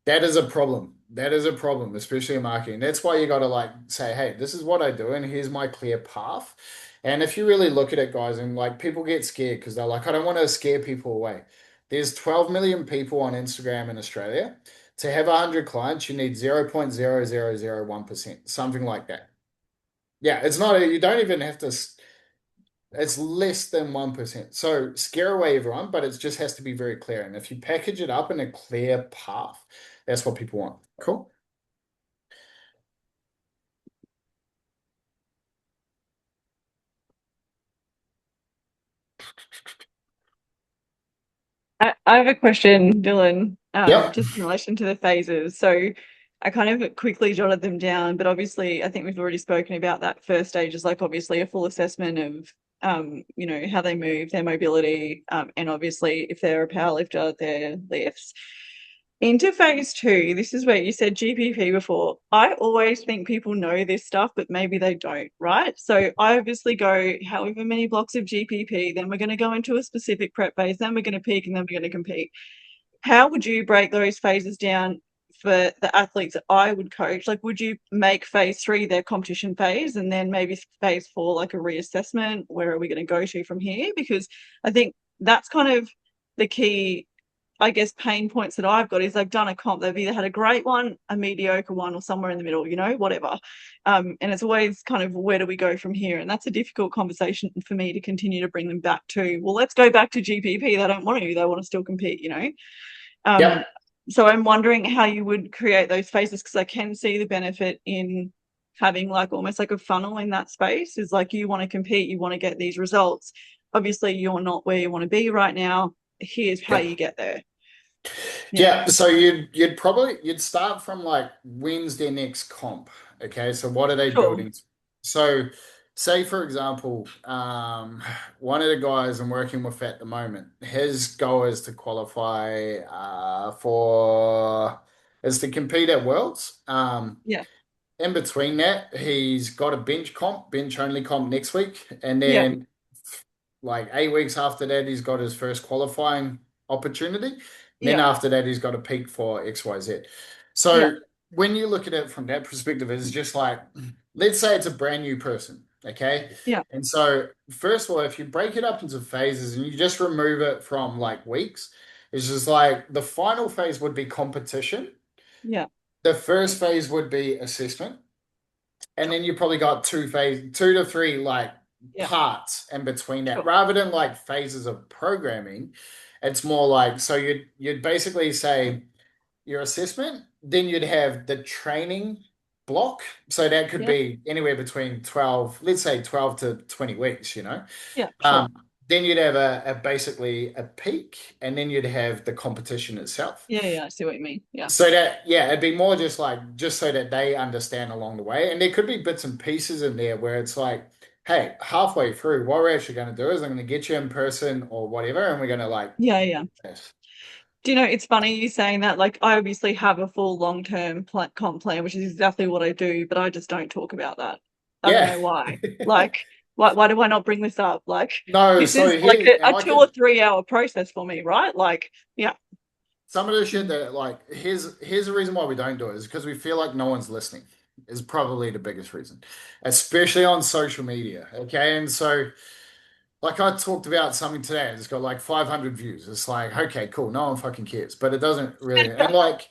That is a problem. That is a problem, especially in marketing. That's why you got to like say, hey, this is what I do, and here's my clear path. And if you really look at it, guys, and like people get scared because they're like, I don't want to scare people away. There's 12 million people on Instagram in Australia. To have 100 clients, you need 0.0001%, something like that. Yeah, it's not, you don't even have to, it's less than 1%. So scare away everyone, but it just has to be very clear. And if you package it up in a clear path, that's what people want. Cool. I have a question, Dylan, Yep. just in relation to the phases. So I kind of quickly jotted them down, but obviously I think we've already spoken about that first stage is like obviously a full assessment of how they move, their mobility, and obviously if they're a power lifter, their lifts. Into phase two, this is where you said GPP before. I always think people know this stuff, but maybe they don't, right? So I obviously go however many blocks of GPP, then we're going to go into a specific prep phase, then we're going to peak, and then we're going to compete. How would you break those phases down for the athletes that I would coach? Like, would you make phase three their competition phase and then maybe phase four like a reassessment? Where are we going to go to from here? Because I think that's kind of the key, I guess, pain points that I've got is they've done a comp. They've either had a great one, a mediocre one, or somewhere in the middle, whatever. And it's always kind of where do we go from here? And that's a difficult conversation for me to continue to bring them back to. Well, let's go back to GPP. They don't want to. They want to still compete. Um, Yep. so I'm wondering how you would create those phases because I can see the benefit in having like almost like a funnel in that space is like you want to compete, you want to get these results. Obviously, you're not where you want to be right now. Here's how you Yep. get there. Yeah, so you'd start from like when's their next comp? Okay, so what are they Sure. building? So say for example, one of the guys I'm working with at the moment, his goal is to qualify for is to compete at Worlds. Yeah. In between that, he's got a bench only comp next week, and Yeah. then like 8 weeks after that, he's got his first qualifying opportunity. Then Yeah. after that, he's got a peak for XYZ. Yeah. So when you look at it from that perspective, it's just like, let's say it's a brand new person, okay? Yeah. And so, first of all, if you break it up into phases and you just remove it from like weeks, it's just like the final phase would be competition. Yeah. The first phase would be assessment. And then you probably got two to three like Yeah. parts in between that. Sure. Rather than like phases of programming, it's more like so you'd basically say your assessment, then you'd have the training block. So that could Yeah. be anywhere between 12, let's say 12 to 20 weeks. Yeah. Sure. Um, then you'd have a basically a peak, and then you'd have the competition itself. Yeah. Yeah. I see what you mean. Yeah. So that, yeah, it'd be more just so that they understand along the way. And there could be bits and pieces in there where it's like, hey, halfway through, what we're actually going to do is I'm going to get you in person or whatever, and we're going to like, Yeah. Yeah. yes. Do you know, it's funny you saying that. Like, I obviously have a full long-term comp plan, which is exactly what I do, but I just don't talk about that. I don't Yeah. know why. Like, why do I not bring this up? Like, No, this so is like here, and a I 2 or 3 hour process for me, right? Like, yeah, some of the shit that like here's the reason why we don't do it is because we feel like no one's listening is probably the biggest reason, especially on social media. Okay, and so like I talked about something today, it's got like 500 views. It's like, okay, cool, no one fucking cares, but it doesn't really. And like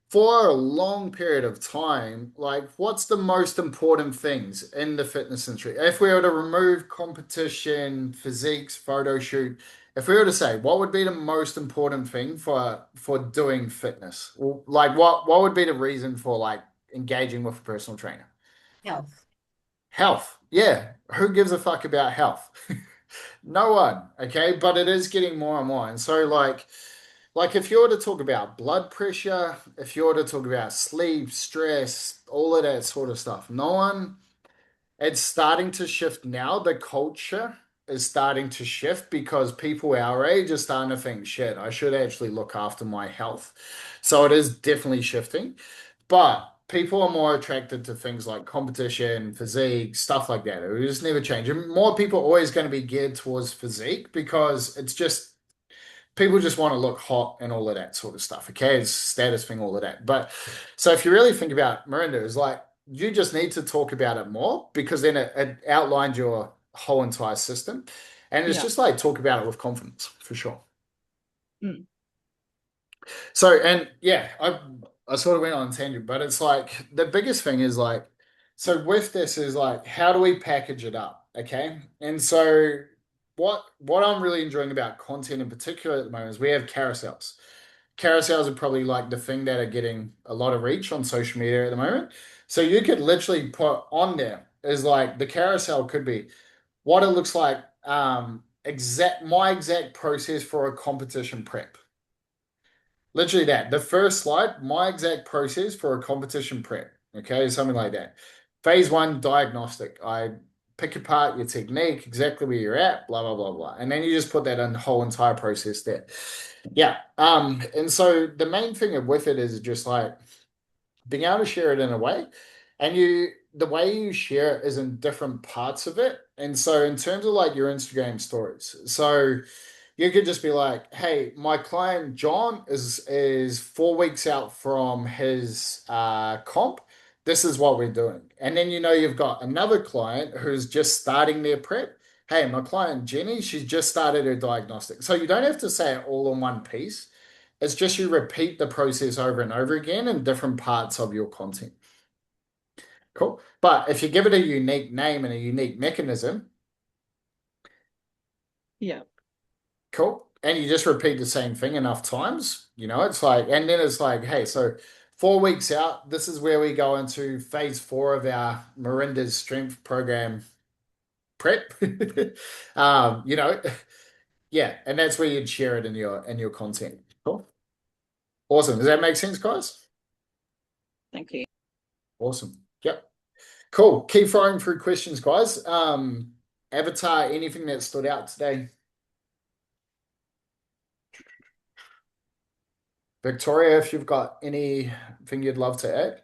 for a long period of time, like what's the most important things in the fitness industry? If we were to remove competition, physiques, photo shoot, if we were to say what would be the most important thing for doing fitness? Well, like what would be the reason for like engaging with a personal trainer? Health. Health. Yeah. Who gives a fuck about health? No one. Okay. But it is getting more and more. And so like if you were to talk about blood pressure, if you were to talk about sleep, stress, all of that sort of stuff, no one, it's starting to shift now. The culture is starting to shift because people our age are starting to think, shit, I should actually look after my health. So it is definitely shifting. But people are more attracted to things like competition, physique, stuff like that. It just never change. And more people are always going to be geared towards physique because it's just people just want to look hot and all of that sort of stuff. Okay, it's status thing, all of that. But so if you really think about Miranda, it's like you just need to talk about it more because then it outlines your whole entire system. And it's yeah. just like talk about it with confidence for sure. Mm. So, and yeah, I sort of went on a tangent, but it's like the biggest thing is like, so with this is like, how do we package it up? Okay. And so what I'm really enjoying about content in particular at the moment is we have carousels. Carousels are probably like the thing that are getting a lot of reach on social media at the moment. So you could literally put on there is like the carousel could be what it looks like, my exact process for a competition prep. Literally that. The first slide, my exact process for a competition prep. Okay, something like that. Phase one diagnostic. I pick apart your technique, exactly where you're at, blah, blah, blah, blah. And then you just put that in the whole entire process there. Yeah. And so the main thing with it is just like being able to share it in a way, and the way you share it is in different parts of it. And so in terms of like your Instagram stories, so you could just be like, hey, my client John is 4 weeks out from his comp. This is what we're doing. And then you've got another client who's just starting their prep. Hey, my client Jenny, she's just started her diagnostic. So you don't have to say it all in one piece. It's just you repeat the process over and over again in different parts of your content. Cool. But if you give it a unique name and a unique mechanism, Yeah. cool. And you just repeat the same thing enough times, it's like, and then it's like, hey, so 4 weeks out, this is where we go into phase four of our Miranda's strength program prep. um, you know, yeah, and that's where you'd share it in your content. Cool. Awesome. Does that make sense, guys? Thank you. Awesome. Yep. Cool. Keep firing through questions, guys. Avatar, anything that stood out today? Victoria, if you've got anything you'd love to add.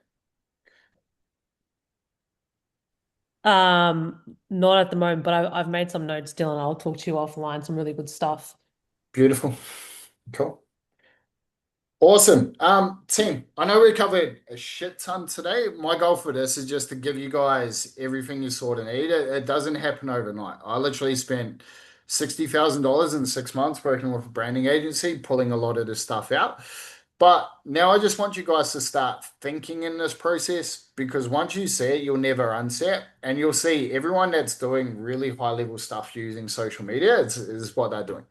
Not at the moment, but I've made some notes, Dylan. I'll talk to you offline. Some really good stuff. Beautiful. Cool. Awesome. Team, I know we covered a shit ton today. My goal for this is just to give you guys everything you sort of need. It doesn't happen overnight. I literally spent $60,000 in 6 months working with a branding agency, pulling a lot of this stuff out. But now I just want you guys to start thinking in this process, because once you see it, you'll never unsee it. And you'll see everyone that's doing really high level stuff using social media is what they're doing.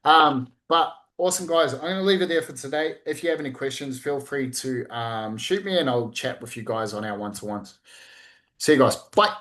But awesome, guys. I'm going to leave it there for today. If you have any questions, feel free to shoot me and I'll chat with you guys on our one-to-ones. See you guys. Bye.